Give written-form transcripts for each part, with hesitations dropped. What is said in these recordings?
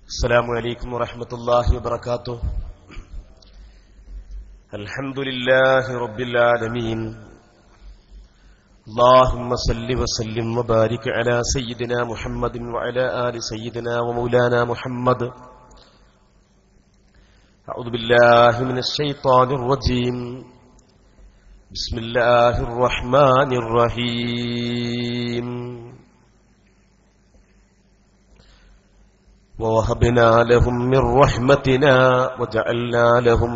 السلام عليكم ورحمة الله وبركاته. الحمد لله رب العالمين. اللهم صل وسلم وبارك على سيدنا محمد وعلى آل سيدنا ومولانا محمد. أعوذ بالله من الشيطان الرجيم. بسم الله الرحمن الرحيم. ووهبنا لهم من رحمتنا وجعلنا لهم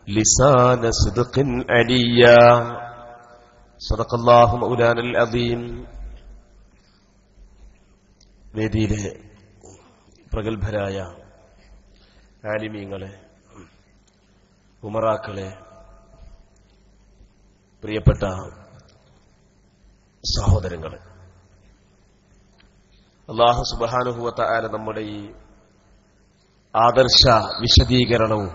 لسان صدق عليا. صدق الله مولانا العظيم. വേദിയിലെ പ്രഗത്ഭരായ ആലിമീങ്ങളെ, ഉമറാക്കളെ, പ്രിയപ്പെട്ട സഹോദരങ്ങളെ, അല്ലാഹു സുബ്ഹാനഹു വ തആല നമ്മുടെ ഈ ആദർശ വിശദീകരണവും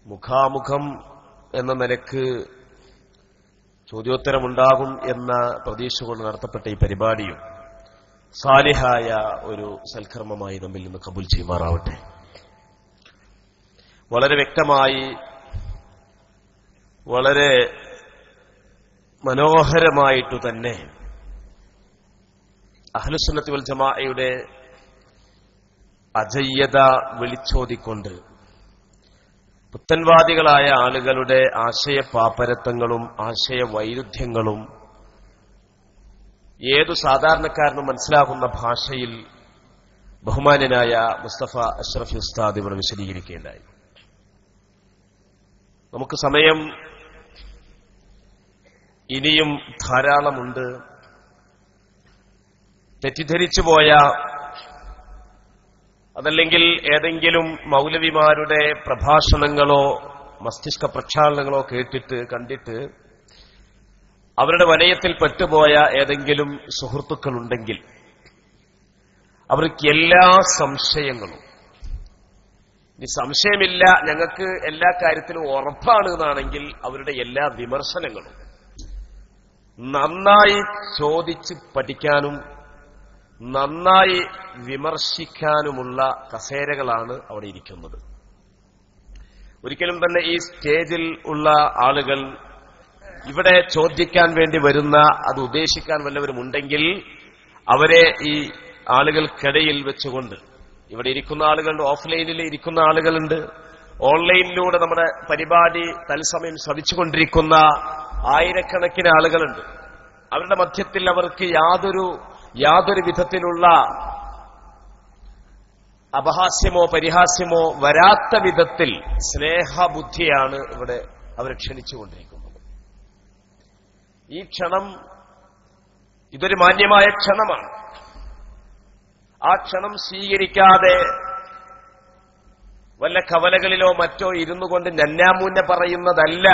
മുഖാമുഖം എന്ന നിലക്ക് ചോദ്യോത്തരമുണ്ടാകും എന്ന പ്രതീക്ഷ കൊണ്ട് നടത്തപ്പെട്ട ഈ പരിപാടിയും സാലിഹായ ഒരു സൽക്കർമ്മമായി നമ്മിൽ നിന്ന് കബൂൽ ചെയ്യുമാറാവട്ടെ. വളരെ വ്യക്തമായി, വളരെ മനോഹരമായിട്ടു തന്നെ അഹ്ലുസുന്നത്തി വൽ ജമാഅയുടെ അജയ്യത വിളിച്ചോതിക്കൊണ്ട് പുത്തൻവാദികളായ ആളുകളുടെ ആശയപാപ്പരത്വങ്ങളും ആശയവൈരുദ്ധ്യങ്ങളും ഏതു സാധാരണക്കാരനും മനസ്സിലാകുന്ന ഭാഷയിൽ ബഹുമാന്യനായ മുസ്തഫ അഷ്റഫി ഉസ്താദ് ഇവിടെ വിശദീകരിക്കുകയുണ്ടായി. നമുക്ക് സമയം ഇനിയും ധാരാളമുണ്ട്. തെറ്റിദ്ധരിച്ചുപോയ, അതല്ലെങ്കിൽ ഏതെങ്കിലും മൗലവിമാരുടെ പ്രഭാഷണങ്ങളോ മസ്തിഷ്ക പ്രക്ഷാളനങ്ങളോ കേട്ടിട്ട് കണ്ടിട്ട് അവരുടെ വലയത്തിൽ പെട്ടുപോയ ഏതെങ്കിലും സുഹൃത്തുക്കളുണ്ടെങ്കിൽ അവർക്ക് എല്ലാ സംശയങ്ങളും, ഇനി സംശയമില്ല ഞങ്ങൾക്ക് എല്ലാ കാര്യത്തിലും ഉറപ്പാണ് എന്നാണെങ്കിൽ അവരുടെ എല്ലാ വിമർശനങ്ങളും നന്നായി ചോദിച്ച് പഠിക്കാനും നന്നായി വിമർശിക്കാനുമുള്ള കസേരകളാണ് അവിടെ ഇരിക്കുന്നത്. ഒരിക്കലും തന്നെ ഈ സ്റ്റേജിൽ ഉള്ള ആളുകൾ ഇവിടെ ചോദിക്കാൻ വേണ്ടി വരുന്ന, അത് ഉദ്ദേശിക്കാൻ വല്ലവരുമുണ്ടെങ്കിൽ അവരെ ഈ ആളുകൾക്കിടയിൽ വെച്ചുകൊണ്ട്, ഇവിടെ ഇരിക്കുന്ന ആളുകളുണ്ട്, ഓഫ്ലൈനിൽ ഇരിക്കുന്ന ആളുകളുണ്ട്, ഓൺലൈനിലൂടെ നമ്മുടെ പരിപാടി തത്സമയം ശ്രവിച്ചുകൊണ്ടിരിക്കുന്ന ആയിരക്കണക്കിന് ആളുകളുണ്ട്. അവരുടെ മധ്യത്തിൽ അവർക്ക് യാതൊരു വിധത്തിലുള്ള അപഹാസ്യമോ പരിഹാസ്യമോ വരാത്ത വിധത്തിൽ സ്നേഹബുദ്ധിയാണ് ഇവിടെ അവരെ ക്ഷണിച്ചുകൊണ്ടിരിക്കുന്നത്. ഈ ക്ഷണം ഇതൊരു മാന്യമായ ക്ഷണമാണ്. ആ ക്ഷണം സ്വീകരിക്കാതെ വല്ല കവലകളിലോ മറ്റോ ഇരുന്നു കൊണ്ട് നന്നാമൂന്നെ പറയുന്നതല്ല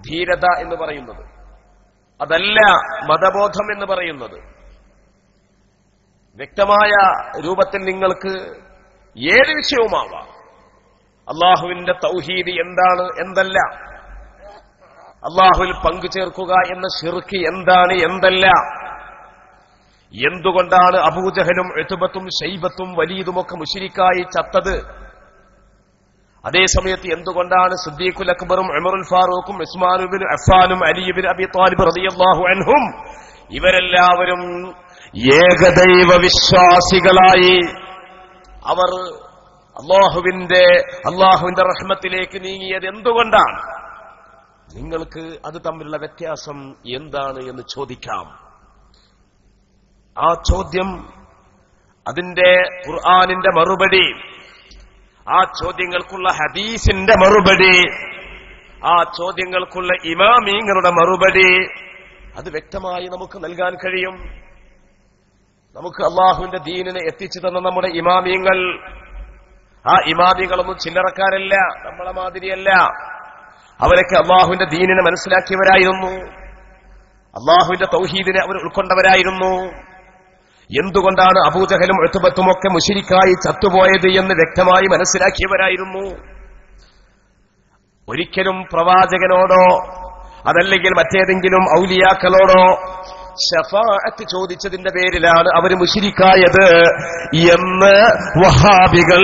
ധീരത എന്ന് പറയുന്നത്, അതല്ല മതബോധം എന്ന് പറയുന്നത്. വ്യക്തമായ രൂപത്തിൽ നിങ്ങൾക്ക് ഏത് വിഷയവുമാവാം. അള്ളാഹുവിന്റെ തൗഹീദ് എന്താണ്, എന്തല്ല, അള്ളാഹുവിൽ പങ്കു ചേർക്കുക എന്ന ശിർക്ക് എന്താണ്, എന്തല്ല, എന്തുകൊണ്ടാണ് അബൂജഹലും ഉത്ബത്തും ശൈബത്തും വലീദുമൊക്കെ മുശ്രിക്കായി ചത്തത്, അതേസമയത്ത് എന്തുകൊണ്ടാണ് സിദ്ദീഖുൽ അക്ബറും ഉമറുൽ ഫാറൂഖും ഉസ്മാൻ ഇബ്നു അഫ്ഫാനും അലി ഇബ്നു അബി ത്വാലിബ് റളിയല്ലാഹു അൻഹും ഇവരെല്ലാവരും ഏകദൈവ വിശ്വാസികളായി അവർ അള്ളാഹുവിന്റെ റഹ്മത്തിലേക്ക് നീങ്ങിയത് എന്തുകൊണ്ടാണ്? നിങ്ങൾക്ക് അത് തമ്മിലുള്ള വ്യത്യാസം എന്താണ് എന്ന് ചോദിക്കാം. ആ ചോദ്യം, അതിന്റെ ഖുർആനിന്റെ മറുപടി, ആ ചോദ്യങ്ങൾക്കുള്ള ഹദീസിന്റെ മറുപടി, ആ ചോദ്യങ്ങൾക്കുള്ള ഇമാമീങ്ങളുടെ മറുപടി, അത് വ്യക്തമായി നമുക്ക് നൽകാൻ കഴിയും. നമുക്ക് അള്ളാഹുവിന്റെ ദീനിനെ എത്തിച്ചു തന്ന നമ്മുടെ ഇമാമീങ്ങൾ, ആ ഇമാമികളൊന്നും ചില്ലറക്കാരല്ല, നമ്മളെ മാതിരിയല്ല. അവരൊക്കെ അള്ളാഹുവിന്റെ ദീനിനെ മനസ്സിലാക്കിയവരായിരുന്നു, അള്ളാഹുവിന്റെ തൗഹീദിനെ അവർ ഉൾക്കൊണ്ടവരായിരുന്നു. എന്തുകൊണ്ടാണ് അബൂജഹലും ഉത്ബത്തും ഒക്കെ മുശ്രിക്കായി ചത്തുപോയത് എന്ന് വ്യക്തമായി മനസ്സിലാക്കിയവരായിരുന്നു. ഒരിക്കലും പ്രവാചകനോടോ അതല്ലെങ്കിൽ മറ്റേതെങ്കിലും ഔലിയാക്കളോടോ ശഫാഅത്ത് ചോദിച്ചതിന്റെ പേരിലാണ് അവർ മുശ്രിക്കായത് എന്ന് വഹാബികൾ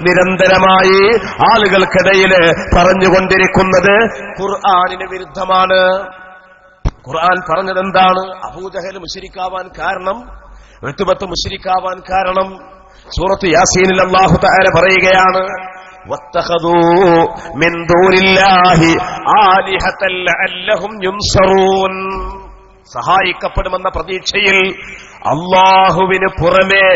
നിരന്തരമായി ആളുകൾക്കിടയിൽ പറഞ്ഞുകൊണ്ടിരിക്കുന്നത് ഖുർആനിന് വിരുദ്ധമാണ്. ഖുർആൻ പറഞ്ഞതെന്താണ്? അബൂജഹൽ മുശ്രിക്കാവാൻ കാരണം, ഉത്ബത്ത് മുശ്രിക്കാവാൻ കാരണം സൂറത്ത് യാസീനിൽ അല്ലാഹു തആല പറയുകയാണ്, വത്തഖദൂ മിൻ ദൂനില്ലാഹി ആലിഹതൻ ലഅല്ലഹും യുൻസറൂൻ. സഹായിക്കപ്പെടുമെന്ന പ്രതീക്ഷയിൽ അല്ലാഹുവിന് പുറമെ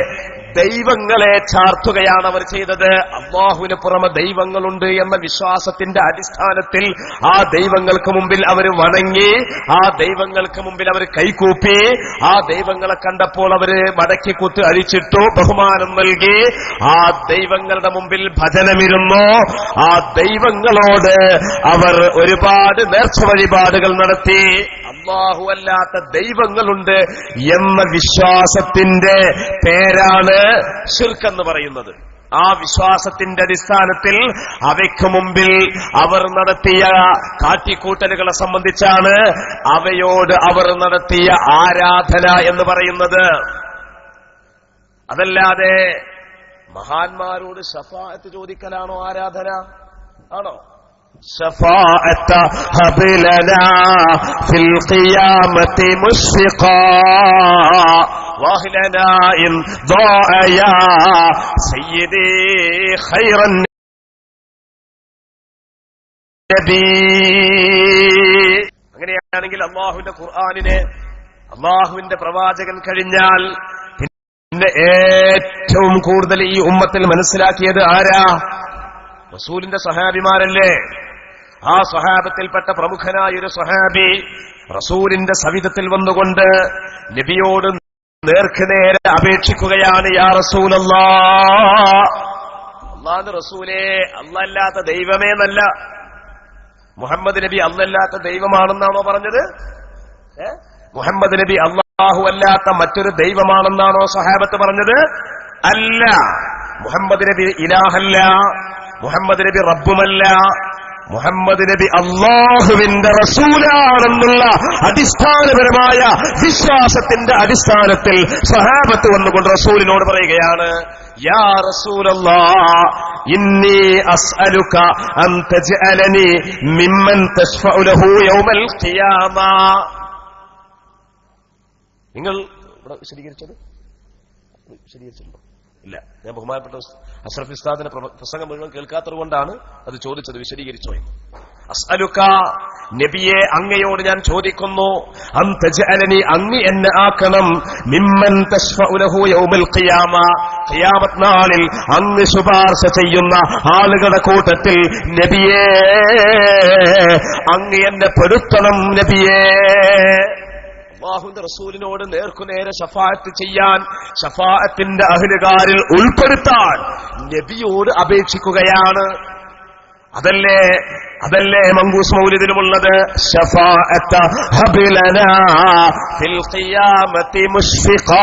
ദൈവങ്ങളെ ചാർത്തുകയാണ് അവർ ചെയ്തത്. അല്ലാഹുവിന് പുറമെ ദൈവങ്ങളുണ്ട് എന്ന വിശ്വാസത്തിന്റെ അടിസ്ഥാനത്തിൽ ആ ദൈവങ്ങൾക്ക് മുമ്പിൽ അവർ വണങ്ങി, ആ ദൈവങ്ങൾക്ക് മുമ്പിൽ അവർ കൈകൂപ്പി, ആ ദൈവങ്ങളെ കണ്ടപ്പോൾ അവര് മടക്കിക്കുത്ത് അഴിച്ചിട്ടു, ബഹുമാനം നൽകി, ആ ദൈവങ്ങളുടെ മുമ്പിൽ ഭജനമിരുന്നു, ആ ദൈവങ്ങളോട് അവർ ഒരുപാട് നേർച്ച വഴിപാടുകൾ നടത്തി. അല്ലാഹു അല്ലാത്ത ദൈവങ്ങളുണ്ട് എന്ന വിശ്വാസത്തിന്റെ പേരാണ് ശിർക്ക് എന്ന് പറയുന്നത്. ആ വിശ്വാസത്തിന്റെ അടിസ്ഥാനത്തിൽ അവയ്ക്ക് മുമ്പിൽ അവർ നടത്തിയ കാട്ടിക്കൂട്ടലുകളെ സംബന്ധിച്ചാണ് അവയോട് അവർ നടത്തിയ ആരാധന എന്ന് പറയുന്നത്. അതല്ലാതെ മഹാന്മാരോട് ശഫാഅത്ത് ചോദിക്കലാണോ ആരാധന? ആണോ? شفاعة هب لنا في القيامة مشفقا واهلنا إن ضاع يا سيدي خير النبي. അങ്ങനെയാണെങ്കിൽ അല്ലാഹുവിന്റെ ഖുർആനിനെ, അല്ലാഹുവിന്റെ പ്രവാചകൻ കഴിഞ്ഞാൽ പിന്നെ ഏറ്റവും കൂടുതൽ ഈ ഉമ്മത്തിൽ മനസ്സിലാക്കിയത് ആരാ? റസൂലിന്റെ സഹാബിമാരല്ലേ? ആ സഹാബത്തിൽപ്പെട്ട പ്രമുഖനായ ഒരു സഹാബി റസൂലിന്റെ സവിധത്തിൽ വന്നുകൊണ്ട് നബിയോട് നേർക്കുനേരെ അപേക്ഷിക്കുകയാണ്, യാ റസൂലല്ലാഹ്, അല്ലാഹുവിന്റെ റസൂലേ, അല്ലാഹല്ലാത്ത ദൈവമേ എന്നല്ല. മുഹമ്മദ് നബി അല്ലാഹല്ലാത്ത ദൈവമാണെന്നാണോ പറഞ്ഞത്? മുഹമ്മദ് നബി അല്ലാഹു അല്ലാത്ത മറ്റൊരു ദൈവമാണെന്നാണോ സഹാബത്ത് പറഞ്ഞത്? അല്ല. മുഹമ്മദ് നബി ഇലാഹല്ല, മുഹമ്മദ് നബി റബ്ബുമല്ല, മുഹമ്മദ് നബി അല്ലാഹുവിന്റെ റസൂലാണെന്നുള്ള അടിസ്ഥാനപരമായ വിശ്വാസത്തിന്റെ അടിസ്ഥാനത്തിൽ സഹാബത്ത് വന്നുകൊണ്ട് റസൂലിനോട് പറയുകയാണ്, യാ റസൂലല്ലാഹ്, ഇന്നി അസ്അലുക അൻ തജ്അലനി മിമ്മൻ തശ്ഫഉ ലഹു യൗമൽ ഖിയാമ. നിങ്ങൾ ഇവിടെ വിശദീകരിച്ചല്ലോ? ഇല്ല, ഞാൻ ബഹുമാനപ്പെട്ട അഷ്റഫ് ഉസ്താദിന്റെ പ്രസംഗം മുഴുവൻ കേൾക്കാത്തത് കൊണ്ടാണ് അത് ചോദിച്ചത്. വിശദീകരിച്ചോ? അസ്അലുക, നബിയെ അങ്ങയോട് ഞാൻ ചോദിക്കുന്നു, അൻ തജ്അലനി, അങ്ങ് എന്നെ ആക്കണം, മിമ്മൻ തശ്ഫഉ ലഹു യൗമൽ ഖിയാമ, ഖിയാമത്ത് നാളിൽ അങ്ങ് ശുപാർശ ചെയ്യുന്ന ആളുകളുടെ കൂട്ടത്തിൽ നബിയെ അങ്ങ് എന്നെ പെടുത്തണം നബിയെ. അല്ലാഹുവിന്റെ റസൂലിനോട് നേർക്കുനേരെ ശഫാഅത്ത് ചെയ്യാൻ, ശഫാഅത്തിന്റെ അഹ്ലുകാരിൽ ഉൾപ്പെടുത്താൻ നബിയോട് അപേക്ഷിക്കുകയാണ്. അതല്ലേ മങ്കൂസ് മൗലിദിലുമുള്ളത്, ശഫാഅത ഹബ് ലനാ ഫിൽ ഖിയാമത്തി മുശ്ഫിഖാ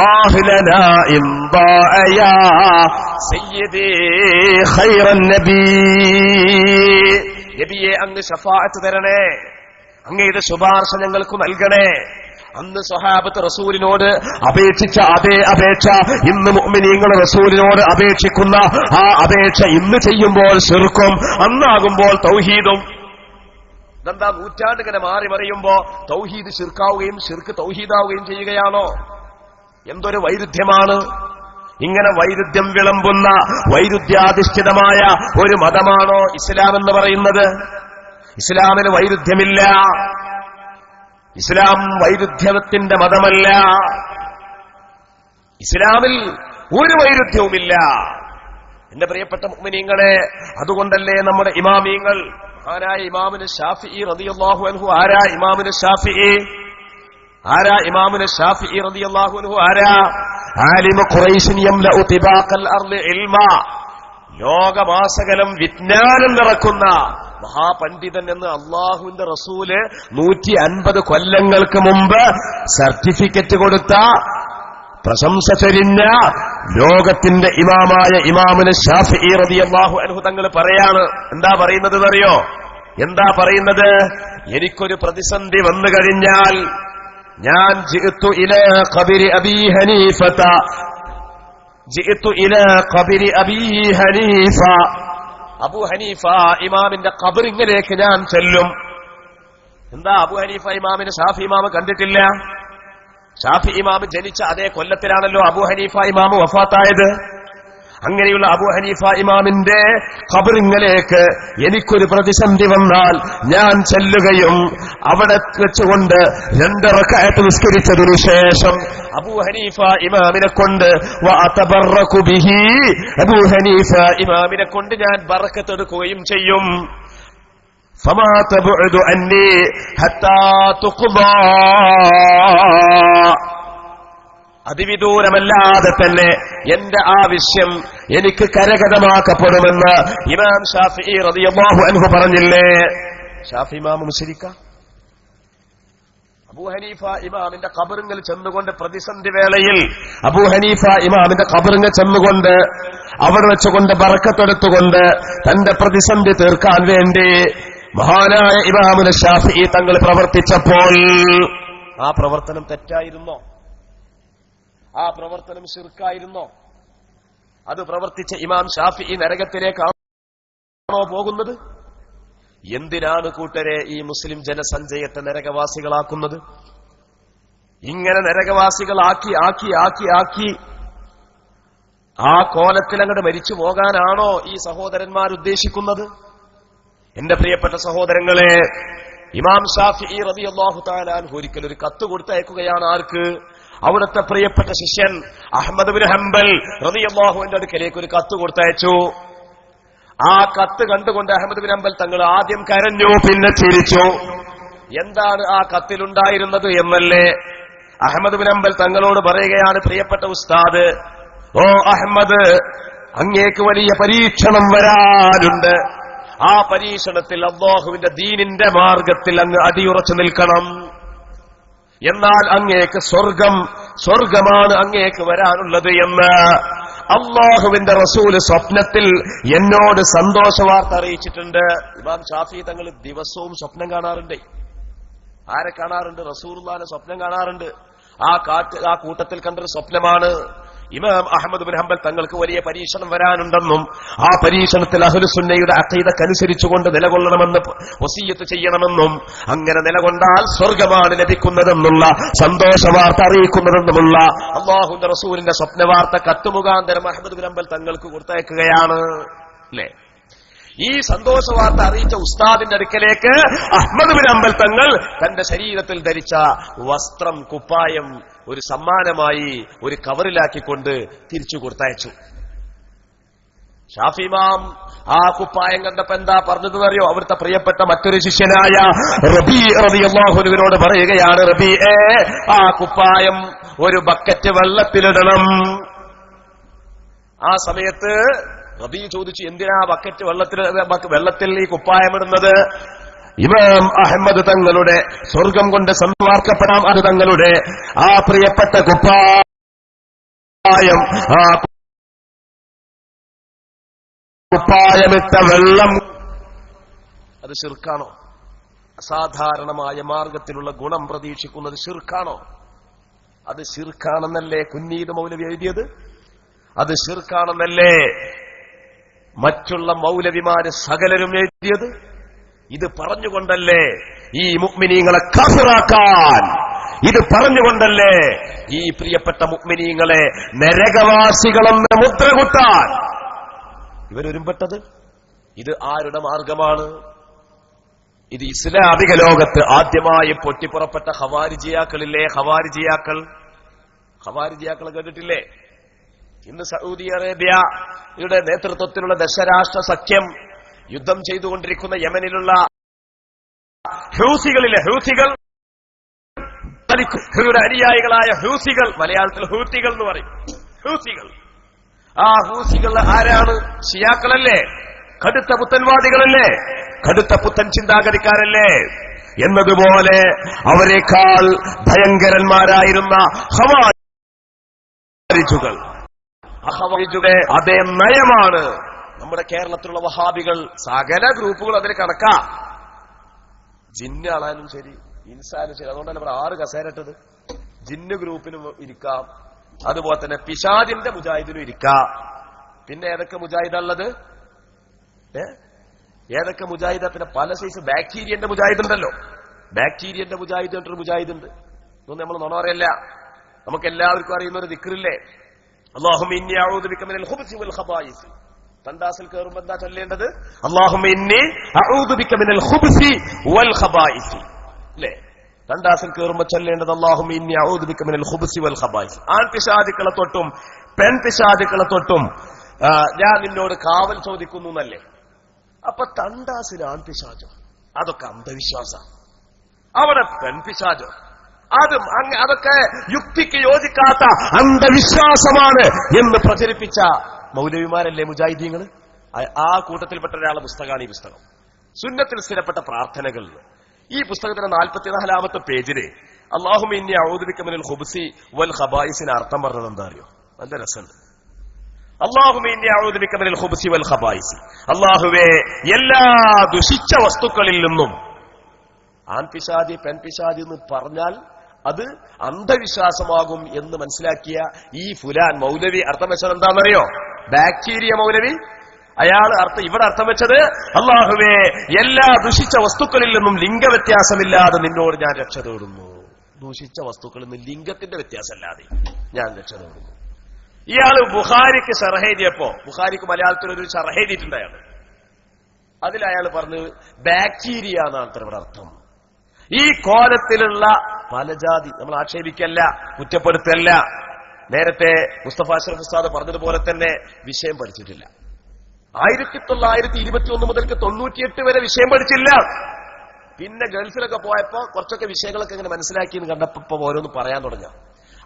വാഹ്ലനാ ഇൻ ضاع യാ സയ്യിദി ഖൈറൻ നബി. നബിയെ അങ്ങ് ശഫാഅത്ത് തരണേ, അങ്ങയുടെ ശുപാർശ ഞങ്ങൾക്ക് നൽകണേ. അന്ന് സ്വഹാബത്ത് റസൂലിനോട് അപേക്ഷിച്ച അതേ അപേക്ഷ ഇന്ന് മുഅ്മിനീങ്ങൾ റസൂലിനോട് അപേക്ഷിക്കുന്ന ആ അപേക്ഷ ഇന്ന് ചെയ്യുമ്പോൾ ശിർക്കും, അന്നാകുമ്പോൾ തൗഹീദും. ഇതെന്താ നൂറ്റാണ്ടിങ്ങനെ മാറി മറിയുമ്പോ തൗഹീദ് ശിർക്കാവുകയും ശിർക്ക് തൗഹീദാവുകയും ചെയ്യുകയാണോ? എന്തൊരു വൈരുദ്ധ്യമാണ്! ഇങ്ങനെ വൈരുദ്ധ്യം വിളമ്പുന്ന വൈരുദ്ധ്യാധിഷ്ഠിതമായ ഒരു മതമാണോ ഇസ്ലാം എന്ന് പറയുന്നത്? ഇസ്ലാമിന് വൈരുദ്ധ്യമില്ല. ഇസ്ലാം വൈരുദ്ധ്യത്തിന്റെ മതമല്ല. ഇസ്ലാമിൽ ഒരു വൈരുദ്ധ്യവുമില്ല. എന്റെ പ്രിയപ്പെട്ട മുഅ്മിനീങ്ങളെ, അതുകൊണ്ടല്ലേ നമ്മുടെ ഇമാമീങ്ങൾ, ആരായ ഇമാമുന ശാഫിഈ റളിയല്ലാഹു അൻഹു, ആരാ ഇമാമുന ശാഫിഈ? റളിയല്ലാഹു അൻഹു ആരാ? ആലിമു ഖുറൈശിൻ യംലഉ തിബാഖൽ അർളി ഇൽമ, ലോകമാസകലം വിജ്ഞാനം നിറക്കുന്ന മഹാപണ്ഡിതൻ എന്ന് അള്ളാഹുവിന്റെ റസൂല് 150 കൊല്ലങ്ങൾക്ക് മുമ്പ് സർട്ടിഫിക്കറ്റ് കൊടുത്ത, പ്രശംസ ചൊരിഞ്ഞ ലോകത്തിന്റെ ഇമാമായ ഇമാമുന ശാഫിഈ റളിയല്ലാഹു അൻഹു തങ്ങൾ പറയാണ്. എന്താ പറയുന്നത് അറിയോ? എന്താ പറയുന്നത്? എനിക്കൊരു പ്രതിസന്ധി വന്നു കഴിഞ്ഞാൽ, ഞാൻ ജിഅ്തു ഇലാ ഖബരി അബീ ഹനീഫത, ജിഅ്തു ഇലാ ഖബരി അബീ ഹനീഫ, അബൂ ഹനീഫ ഇമാമിന്റെ ഖബറിലേക്ക് ഞാൻ ചെല്ലും. എന്താ അബൂ ഹനീഫ ഇമാമിനെ ഷാഫി ഇമാം കണ്ടിട്ടില്ല? ഷാഫി ഇമാം ജനിച്ച അതേ കൊല്ലത്തിലാണല്ലോ അബൂ ഹനീഫ ഇമാം വഫാത്തായത്. അങ്ങനെയുള്ള അബൂ ഹനീഫ ഇമാമിന്റെ ഖബറിലേക്ക് എനിക്കൊരു പ്രതിസന്ധി വന്നാൽ ഞാൻ ചെല്ലുകയും അവിടെ വെച്ചുകൊണ്ട് 2 റക്അത്ത് നിസ്കരിച്ചതിനു ശേഷം അബൂ ഹനീഫ ഇമാമിനെ കൊണ്ട് വഅതബറകു ബിഹി, അബൂ ഹനീഫ ഇമാമിനെ കൊണ്ട് ഞാൻ ബറക്കത്ത് എടുക്കുകയും ചെയ്യും. ഫമാ തബ്ഉദു അന്നി ഹത്താ തുഖ്ദാ, അതിവിദൂരമല്ലാതെ തന്നെ എന്റെ ആവശ്യം എനിക്ക് കരഗതമാക്കപ്പെടുമെന്ന് ഇമാം ഷാഫിഈ റളിയല്ലാഹു അൻഹു പറഞ്ഞില്ലേ? ഷാഫി ഇമാം മുശ്രിക്ക? അബൂ ഹനീഫ ഇമാമിന്റെ ഖബറിൽ ചെന്നുകൊണ്ട് പ്രതിസന്ധി വേളയിൽ അബൂ ഹനീഫ ഇമാമിന്റെ ഖബറിൽ ചെന്നുകൊണ്ട് അവിടെ വെച്ചുകൊണ്ട് ബറക്കത്തെടുത്തുകൊണ്ട് തന്റെ പ്രതിസന്ധി തീർക്കാൻ വേണ്ടി മഹാനായ ഇമാമുൽ ഷാഫിഈ തങ്ങൾ പ്രവർത്തിച്ചപ്പോൾ ആ പ്രവർത്തനം തെറ്റായിരുന്നോ? ആ പ്രവർത്തനം ശിർക്കായിരുന്നോ? അത് പ്രവർത്തിച്ച ഇമാം ഷാഫിഈ നരകത്തിലേക്കാണോ പോകുന്നത്? എന്തിനാണ് കൂട്ടരെ ഈ മുസ്ലിം ജനസഞ്ചയത്തെ നരകവാസികളാക്കുന്നത്? ഇങ്ങനെ നരകവാസികളാക്കി ആക്കി ആക്കി ആക്കി ആ കോലത്തിൽ അങ്ങോട്ട് മരിച്ചു പോകാനാണോ ഈ സഹോദരന്മാർ ഉദ്ദേശിക്കുന്നത്? എന്റെ പ്രിയപ്പെട്ട സഹോദരങ്ങളെ, ഇമാം ഷാഫിഈ റളിയല്ലാഹു തആല അൻഹു ഒരിക്കൽ ഒരു കത്ത് കൊടുത്തയക്കുകയാണ്. ആർക്ക്? അവിടുത്തെ പ്രിയപ്പെട്ട ശിഷ്യൻ അഹ്മദ് ബിൻ ഹംബൽ റളിയല്ലാഹു അൻഹുവിന്റെ അടുക്കലേക്ക് ഒരു കത്ത് കൊടുത്തയച്ചു. ആ കത്ത് കണ്ടുകൊണ്ട് അഹ്മദ് ബിൻ ഹംബൽ തങ്ങൾ ആദ്യം കരഞ്ഞു, പിന്നെ ചിരിച്ചു. എന്താണ് ആ കത്തിലുണ്ടായിരുന്നത് എന്നല്ലേ? അഹ്മദ് ബിൻ ഹംബൽ തങ്ങളോട് പറയുകയാണ്, പ്രിയപ്പെട്ട ഉസ്താദ്, ഓ അഹ്മദ്, അങ്ങേക്ക് വലിയ പരീക്ഷണം വരാനുണ്ട്. ആ പരീക്ഷണത്തിൽ അല്ലാഹുവിന്റെ ദീനിന്റെ മാർഗത്തിൽ അങ്ങ് അടിയുറച്ചു നിൽക്കണം. എന്നാൽ അങ്ങേക്ക് സ്വർഗമാണ് അങ്ങേക്ക് വരാനുള്ളത് എന്ന് അല്ലാഹുവിന്റെ റസൂല് സ്വപ്നത്തിൽ എന്നോട് സന്തോഷവാർത്ത അറിയിച്ചിട്ടുണ്ട്. ഇമാം ഷാഫി തങ്ങൾ ദിവസവും സ്വപ്നം കാണാറുണ്ട്. ആരെ കാണാറുണ്ട്? റസൂലുള്ളാഹിനെ സ്വപ്നം കാണാറുണ്ട്. ആ കൂട്ടത്തിൽ കണ്ടൊരു സ്വപ്നമാണ് ഇമാം അഹ്മദ് ബിൻ ഹംബൽ തങ്ങൾക്ക് വലിയ പരീക്ഷണം വരാനുണ്ടെന്നും ആ പരീക്ഷണത്തിൽ അഹ്ലുസുന്നയുടെ അഖീദക്കനുസരിച്ചുകൊണ്ട് നിലകൊള്ളണമെന്ന് വസിയ്യത്ത് ചെയ്യണമെന്നും അങ്ങനെ നിലകൊണ്ടാൽ സ്വർഗമാണ് ലഭിക്കുന്നതെന്നുള്ള സന്തോഷവാർത്ത അറിയിക്കുന്നതെന്നുമുള്ള അല്ലാഹുവിന്റെ റസൂലിന്റെ സ്വപ്നവാർത്ത കത്തുമുഖാന്തരം അഹ്മദ് ബിൻ ഹംബൽ തങ്ങൾക്ക് കൊടുത്തയക്കുകയാണ്. അല്ലേ? ഈ സന്തോഷവാർത്ത അറിയിച്ച ഉസ്താദിന്റെ അടുക്കലേക്ക് അഹ്മദ് ബിൻ ഹംബൽ തങ്ങൾ തന്റെ ശരീരത്തിൽ ധരിച്ച വസ്ത്രം, കുപ്പായം ഒരു സമ്മാനമായി ഒരു കവറിലാക്കിക്കൊണ്ട് തിരിച്ചു കൊടുത്തയച്ചു. ഷാഫി ഇമാം ആ കുപ്പായം കണ്ടപ്പോ എന്താ പറഞ്ഞതെന്നറിയോ? അവിടുത്തെ പ്രിയപ്പെട്ട മറ്റൊരു ശിഷ്യനായ റബീ റളിയല്ലാഹു അൻഹുവിനോട് പറയുകയാണ്, റബീഅേ, ആ കുപ്പായം ഒരു ബക്കറ്റ് വെള്ളത്തിലിടണം. ആ സമയത്ത് റബീ ചോദിച്ചു, എന്തിനാ ബക്കറ്റ് വെള്ളത്തിൽ ഈ കുപ്പായമിടുന്നത്? ഇമാം അഹ്മദ് തങ്ങളുടെ സ്വർഗം കൊണ്ട് സന്മാർക്കപ്പെടാം അത് തങ്ങളുടെ ആ പ്രിയപ്പെട്ട കുപ്പായം, ആ കുപ്പായമിട്ട വെള്ളം അത് ശിർക്കാണോ? അസാധാരണമായ മാർഗത്തിലുള്ള ഗുണം പ്രതീക്ഷിക്കുന്നത് ശിർക്കാണോ? അത് ശിർക്കാണെന്നല്ലേ കുന്നീദ് മൗലവി എഴുതിയത്? അത് ശിർക്കാണെന്നല്ലേ മറ്റുള്ള മൗലവിമാര് സകലരും എഴുതിയത്? ഇത് പറഞ്ഞുകൊണ്ടല്ലേ ഈ മുഅ്മിനീങ്ങളെ കാഫിറാക്കാൻ, ഇത് പറഞ്ഞുകൊണ്ടല്ലേ ഈ പ്രിയപ്പെട്ട മുഅ്മിനീങ്ങളെ നരകവാസികളെന്ന് മുദ്ര കുത്താൻ ഇവരൊരുമ്പെട്ടത്? ഇത് ആരുടെ മാർഗമാണ്? ഇത് ഇസ്ലാമിക ലോകത്ത് ആദ്യമായി പൊട്ടിപ്പുറപ്പെട്ട ഖവാരിജിയാക്കളില്ലേ? ഖവാരിജിയാക്കൾ കേട്ടിട്ടില്ലേ? ഇന്ന് സൗദി അറേബ്യയുടെ നേതൃത്വത്തിലുള്ള ദശരാഷ്ട്ര സഖ്യം യുദ്ധം ചെയ്തുകൊണ്ടിരിക്കുന്ന യമനിലുള്ള ഹൂസികളിലെ ഹൂസികളുടെ അനുയായികളായ ഹൂസികൾ, മലയാളത്തിൽ ഹൂത്തികൾ എന്ന് പറയും. ഹൂസികൾ, ആ ഹൂസികൾ ആരാണ്? ഷിയാക്കളല്ലേ? കടുത്ത പുത്തൻവാദികളല്ലേ? കടുത്ത പുത്തൻ ചിന്താഗതിക്കാരല്ലേ? എന്നതുപോലെ അവരെക്കാൾ ഭയങ്കരന്മാരായിരുന്ന ഖവാരിജുകൾ, അതേ നയമാണ് നമ്മുടെ കേരളത്തിലുള്ള വഹാബികൾ. സകല ഗ്രൂപ്പുകൾ അതിൽ കണക്കാ. ജിന്നാളാനും ശരി, ഇൻസാന് ശരി. അതുകൊണ്ടല്ല ഇവിടെ 6 കസേര ഇട്ടത്. ജിന്ന് ഗ്രൂപ്പിനും ഇരിക്കാം, അതുപോലെ തന്നെ പിശാചിന്റെ മുജാഹിദിനും ഇരിക്കാം. പിന്നെ ഏതൊക്കെ മുജാഹിദുള്ളത്? ഏതൊക്കെ മുജാഹിദ? പിന്നെ പല സൈസ് ബാക്ടീരിയന്റെ മുജാഹിദ് ഉണ്ടല്ലോ. ബാക്ടീരിയന്റെ മുജാഹിദ് ഒരു മുജാഹിദ് ഉണ്ട്. ഇതൊന്നും നമ്മൾ നുണ പറയല്ല. നമുക്ക് എല്ലാവർക്കും അറിയുന്ന ഒരു ദിക്റില്ലേ, അല്ലാഹുമ്മ ഇന്നി അഊദു ബിക മിനൽ ഖുബ്സി വൽ ഖബായിസ്. തണ്ടാസിൽ കയറുമ്പോൾ എന്താ ചൊല്ലേണ്ടത്? അല്ലാഹുമ്മ ഇന്നി അഊദു ബിക മിനൽ ഖുബ്സി വൽ ഖബായിസ് അല്ലേ? തണ്ടാസിൽ കയറുമ്പോൾ ചൊല്ലേണ്ടത് അല്ലാഹുമ്മ ഇന്നി അഊദു ബിക മിനൽ ഖുബ്സി വൽ ഖബായിസ്. ആൺ പിശാചുക്കളെ തൊട്ടും പെൺ പിശാചുക്കളെ തൊട്ടും ഞാൻ നിന്നോട് കാവൽ ചോദിക്കുന്നു എന്നല്ലേ? അപ്പൊ തണ്ടാസിൽ ആൺ പിശാചോ? അതൊക്കെ അന്ധവിശ്വാസം. അവിടെ പെൺ പിശാചോ? അതൊക്കെ യുക്തിക്ക് യോജിക്കാത്ത അന്ധവിശ്വാസമാണ് എന്ന് പ്രചരിപ്പിച്ച മൗലവിമാരല്ലേ മുജാഹിദീങ്ങൾ? ആ കൂട്ടത്തിൽപ്പെട്ട ഒരാളെ പുസ്തകമാണ് ഈ പുസ്തകം, സുന്നത്തിൽ സ്ഥിരപ്പെട്ട പ്രാർത്ഥനകൾ. ഈ പുസ്തകത്തിന്റെ 44-ാമത്തെ പേജില് അല്ലാഹുമ്മ ഇന്നി അഊദു ബിക മിനൽ ഖുബ്സി വൽ ഖബായിസിന് അർത്ഥം പറഞ്ഞത് എന്താ അറിയോ? നല്ല രസമുണ്ട്. അല്ലാഹുമ്മ ഇന്നി അഊദു ബിക മിനൽ ഖുബ്സി വൽ ഖബായിസ്. അല്ലാഹുവേ, എല്ലാ ദുഷിച്ച വസ്തുക്കളിൽ നിന്നും. ആൺപിശാചി പെൺപിശാചി എന്ന് പറഞ്ഞാൽ അത് അന്ധവിശ്വാസമാകും എന്ന് മനസ്സിലാക്കിയ ഈ ഫുലാൻ മൗലവി അർത്ഥം വെച്ചത് എന്താണെന്നറിയോ? ബാക്ടീരിയ മൗലവി. അയാൾ ഇവിടെ അർത്ഥം വെച്ചത് അല്ലാഹുവേ, എല്ലാ ദുഷിച്ച വസ്തുക്കളിൽ നിന്നും ലിംഗവ്യത്യാസമില്ലാതെ നിന്നോട് ഞാൻ രക്ഷ തേടുന്നു. ദുഷിച്ച വസ്തുക്കളിൽ നിന്ന് ലിംഗത്തിന്റെ വ്യത്യാസമില്ലാതെ ഞാൻ രക്ഷ തേടുന്നു. ഇയാള് ബുഖാരിക്ക് ഷർഹ് എഴുതിയപ്പോ, ബുഖാരിക്ക് മലയാളത്തിൽ ഒരു ഷർഹ് എഴുതിയിട്ടുണ്ട് അയാൾ. അതിൽ അയാൾ പറഞ്ഞു ബാക്ടീരിയ എന്നാണ് ഇവിടെ അർത്ഥം. ഈ കോലത്തിലുള്ള പല ജാതി നമ്മൾ ആക്ഷേപിക്കല്ല, കുറ്റപ്പെടുത്തല്ല. നേരത്തെ മുസ്തഫ അഷ്റഫ് ഉസ്താദ് പറഞ്ഞതുപോലെ തന്നെ വിഷയം പഠിച്ചിട്ടില്ല. 1921 മുതൽക്ക് 98 വരെ വിഷയം പഠിച്ചില്ല. പിന്നെ ഗൾഫിലൊക്കെ പോയപ്പോ കുറച്ചൊക്കെ വിഷയങ്ങളൊക്കെ ഇങ്ങനെ മനസ്സിലാക്കിയെന്ന് കണ്ടപ്പോ ഓരോന്ന് പറയാൻ തുടങ്ങി.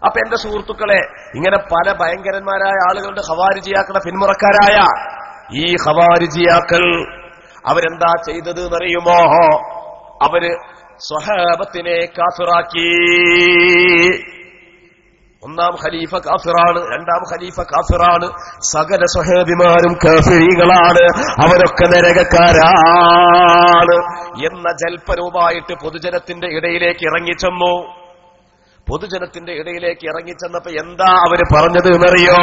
അപ്പൊ എന്റെ സുഹൃത്തുക്കളെ, ഇങ്ങനെ പല ഭയങ്കരന്മാരായ ആളുകളുടെ ഖവാരിജിയാക്കളുടെ പിന്മുറക്കാരായ ഈ ഖവാരിജിയാക്കൾ അവരെന്താ ചെയ്തത് എന്നറിയുമോ? അവര് സ്വഹാബത്തിനെ കാഫിറാക്കി. ഒന്നാം ഖലീഫ കാഫിറാണ്, രണ്ടാം ഖലീഫ കാഫിറാണ്, സകല സ്വഹാബിമാരും കാഫിരീകളാണ്, അവരൊക്കെ നരകക്കാരാണ് എന്ന ജൽപ്പനവുമായിട്ട് പൊതുജനത്തിന്റെ ഇടയിലേക്ക് ഇറങ്ങിച്ചെന്നു. പൊതുജനത്തിന്റെ ഇടയിലേക്ക് ഇറങ്ങിച്ചെന്നപ്പോ എന്താ അവര് പറഞ്ഞത് എന്നറിയോ?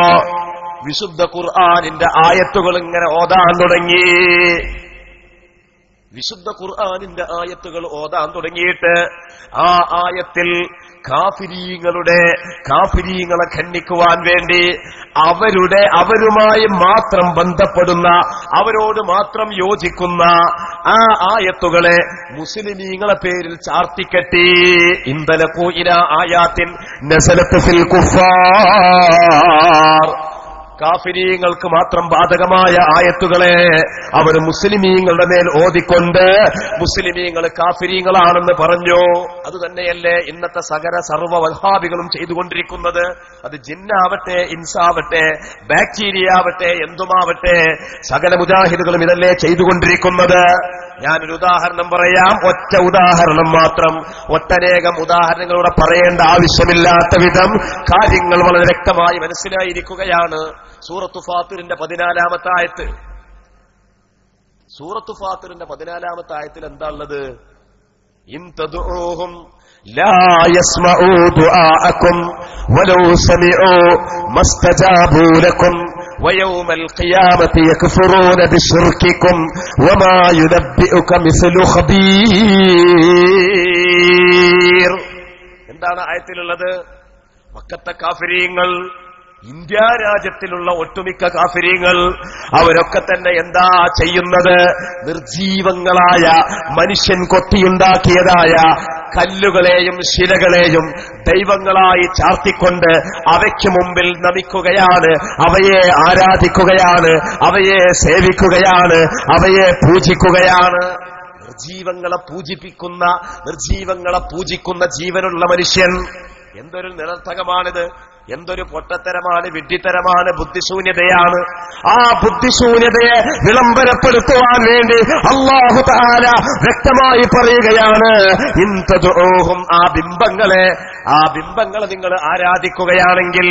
വിശുദ്ധ ഖുർആനിന്റെ ആയത്തുകൾ ഇങ്ങനെ ഓതാൻ തുടങ്ങി. വിശുദ്ധ ഖുർആനിന്റെ ആയത്തുകൾ ഓതാൻ തുടങ്ങിയിട്ട് ആ ആയത്തിൽ കാഫിരീങ്ങളെ ഖണ്ഡിക്കുവാൻ വേണ്ടി അവരുമായി മാത്രം ബന്ധപ്പെടുന്ന, അവരോട് മാത്രം യോജിക്കുന്ന ആ ആയത്തുകളെ മുസ്ലിമീങ്ങളെ പേരിൽ ചാർത്തിക്കെട്ടി. ഇന്തലഖൂ ഇലാ ആയാത്തിൻ നസലത്ത് ഫിൽ കുഫാർ. കാഫിരീങ്ങൾക്ക് മാത്രം ബാധകമായ ആയത്തുകളെ അവർ മുസ്ലിമീങ്ങളുടെ മേൽ ഓതിക്കൊണ്ട് മുസ്ലിമീങ്ങൾ കാഫിരീങ്ങളാണെന്ന് പറഞ്ഞു. അതുതന്നെയല്ലേ ഇന്നത്തെ സകല സർവ്വ വഹാബികളും ചെയ്തുകൊണ്ടിരിക്കുന്നത്. അത് ജിന്നാവട്ടെ, ഇൻസാവട്ടെ, ബാക്ടീരിയ ആവട്ടെ, എന്തുമാവട്ടെ, സകല മുജാഹിദുകളും ഇതല്ലേ ചെയ്തുകൊണ്ടിരിക്കുന്നത്. ഞാനൊരു ഉദാഹരണം പറയാം, ഒറ്റ ഉദാഹരണം മാത്രം. ഒട്ടനേകം ഉദാഹരണങ്ങളൂടെ പറയേണ്ട ആവശ്യമില്ലാത്ത വിധം കാര്യങ്ങൾ വളരെ വ്യക്തമായി മനസ്സിലായിരിക്കുകയാണ്. സൂറത്തു ഫാത്തിറിന്റെ 14-ാമത്തെ ആയത്ത്. സൂറത്തു ഫാത്തിറിന്റെ 14-ാമത്തെ ആയത്തിൽ എന്താ ഉള്ളത്? ഇൻ തദ്ഊഹും ലാ യസ്മഊ ദുആഅകും വലൗ സമിഊ മസ്തജാബൂ ലക്കും വയൗമൽ ഖിയാമത്തി യക്ഫുറൂന ബിശ്ർകികും വമാ യുനബ്ബിഉക മിസ്ലു ഖബീർ. എന്താണ് ആയത്തിലുള്ളത്? മക്കത്തെ കാഫിരീങ്ങൾ, ഇന്ത്യ രാജ്യത്തിലുള്ള ഒട്ടുമിക്ക കാഫിരീങ്ങൾ അവരൊക്കെ തന്നെ എന്താ ചെയ്യുന്നത്? നിർജീവങ്ങളായ മനുഷ്യൻ കൊത്തിയുണ്ടാക്കിയതായ കല്ലുകളെയും ശിലകളെയും ദൈവങ്ങളായി ചാർത്തിക്കൊണ്ട് അവയ്ക്ക് മുമ്പിൽ നമിക്കുകയാണ്, അവയെ ആരാധിക്കുകയാണ്, അവയെ സേവിക്കുകയാണ്, അവയെ പൂജിക്കുകയാണ്. നിർജീവങ്ങളെ പൂജിക്കുന്ന ജീവനുള്ള മനുഷ്യൻ. എന്തൊരു നിരർത്ഥകമാണിത്! എന്തൊരു പൊട്ടത്തരമാണ്, വിഡ്ഢിത്തരമാണ്, ബുദ്ധിശൂന്യതയാണ്. ആ ബുദ്ധിശൂന്യതയെ വിളംബരപ്പെടുത്തുവാൻ വേണ്ടി അല്ലാഹു തആല വ്യക്തമായി പറയുകയാണ്, ഇൻ തദ്ഊഹും, ആ ബിംബങ്ങളെ നിങ്ങൾ ആരാധിക്കുകയാണെങ്കിൽ,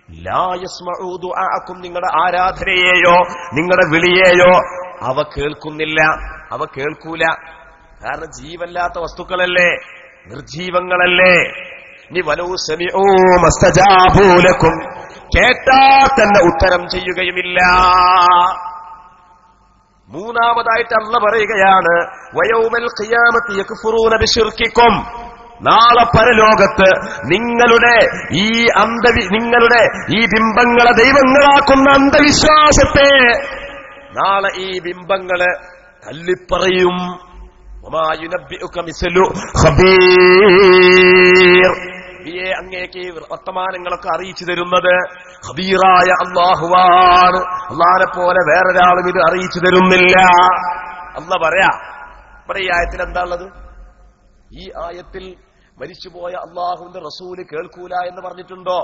ലാ യസ്മഊ ദുആഅകും, നിങ്ങളുടെ ആരാധനയെയോ നിങ്ങളുടെ വിളിയെയോ അവ കേൾക്കുന്നില്ല, അവ കേൾക്കൂല. കാരണം ജീവല്ലാത്ത വസ്തുക്കളല്ലേ, നിർജീവങ്ങളല്ലേ. ഇനി വലൗ സമിഊ മസ്തജാബൂ ലക്കും, കേട്ടാൽ തന്നെ ഉത്തരം ചെയ്യുകയുമില്ല. മൂന്നാമതായിട്ട് അല്ലാഹു പറയുകയാണ് വയൗമൽ ഖിയാമത്തി യക്ഫുറൂന ബിശിർക്കിക്കും, നാളെ പരലോകത്ത് നിങ്ങളുടെ ഈ ബിംബങ്ങളെ ദൈവങ്ങളാക്കുന്ന അന്ധവിശ്വാസത്തെ നാളെ ഈ ബിംബങ്ങള് തള്ളിപ്പറയും. വമാ യുനബ്ബിഉക മിസ്ലു ഖബീർ, അങ്ങേക്ക് വർത്തമാനങ്ങളൊക്കെ അറിയിച്ചു തരുന്നത് ഖബീറായ അല്ലാഹുവാണ്. അല്ലാഹുവിനെ പോലെ വേറൊരാളും ഇത് അറിയിച്ചു തരുന്നില്ല. അല്ലാഹു പറയാ. ഇവിടെ ഈ ആയത്തിൽ എന്താ ഉള്ളത്? ഈ ആയത്തിൽ മരിച്ചുപോയ അല്ലാഹുവിന്റെ റസൂല് കേൾക്കൂല എന്ന് പറഞ്ഞിട്ടുണ്ടോ?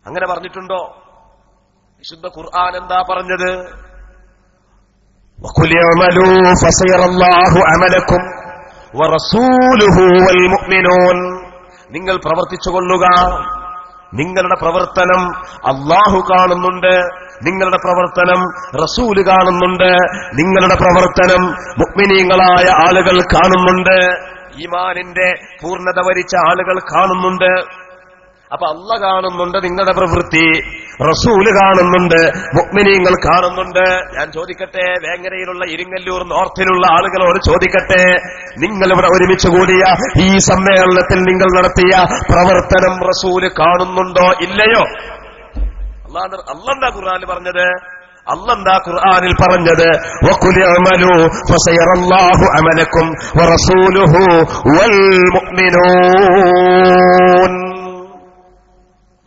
അങ്ങനെ പറഞ്ഞിട്ടുണ്ടോ? വിശുദ്ധ ഖുർആൻ എന്താ പറഞ്ഞത്? വഖുൽ യഅമലൂ ഫസയറല്ലാഹു അമലക്കും വറസൂലുഹു വൽ മുഅ്മിനൂൻ, നിങ്ങൾ പ്രവർത്തിച്ചുകൊള്ളുക, നിങ്ങളുടെ പ്രവർത്തനം അല്ലാഹു കാണുന്നുണ്ട്, നിങ്ങളുടെ പ്രവർത്തനം റസൂല് കാണുന്നുണ്ട്, നിങ്ങളുടെ പ്രവർത്തനം മുഅ്മിനീങ്ങളായ ആളുകൾ കാണുന്നുണ്ട്, ഈമാനിന്റെ പൂർണ്ണത വരിച്ച ആളുകൾ കാണുന്നുണ്ട്. അപ്പൊ അല്ലാഹ് കാണുന്നുണ്ട് നിങ്ങളുടെ പ്രവൃത്തി, റസൂല് കാണുന്നുണ്ട്, മുഅ്മിനീങ്ങൾ കാണുന്നുണ്ട്. ഞാൻ ചോദിക്കട്ടെ, വേങ്ങരയിലുള്ള ഇരിങ്ങല്ലൂർ നോർത്തിലുള്ള ആളുകളോട് ചോദിക്കട്ടെ, നിങ്ങൾ ഇവിടെ ഒരുമിച്ച് കൂടിയ ഈ സമ്മേളനത്തിൽ നിങ്ങൾ നടത്തിയ പ്രവർത്തനം റസൂല് കാണുന്നുണ്ടോ ഇല്ലയോ? അല്ലാഹ് ഖുർആനിൽ പറഞ്ഞത്, അല്ലാഹ് ഖുർആനിൽ പറഞ്ഞത് വഖുൽ അമലു ഫസയറല്ലാഹു അമലക്കും വറസൂലുഹു വൽ മുഅ്മിനൂൻ,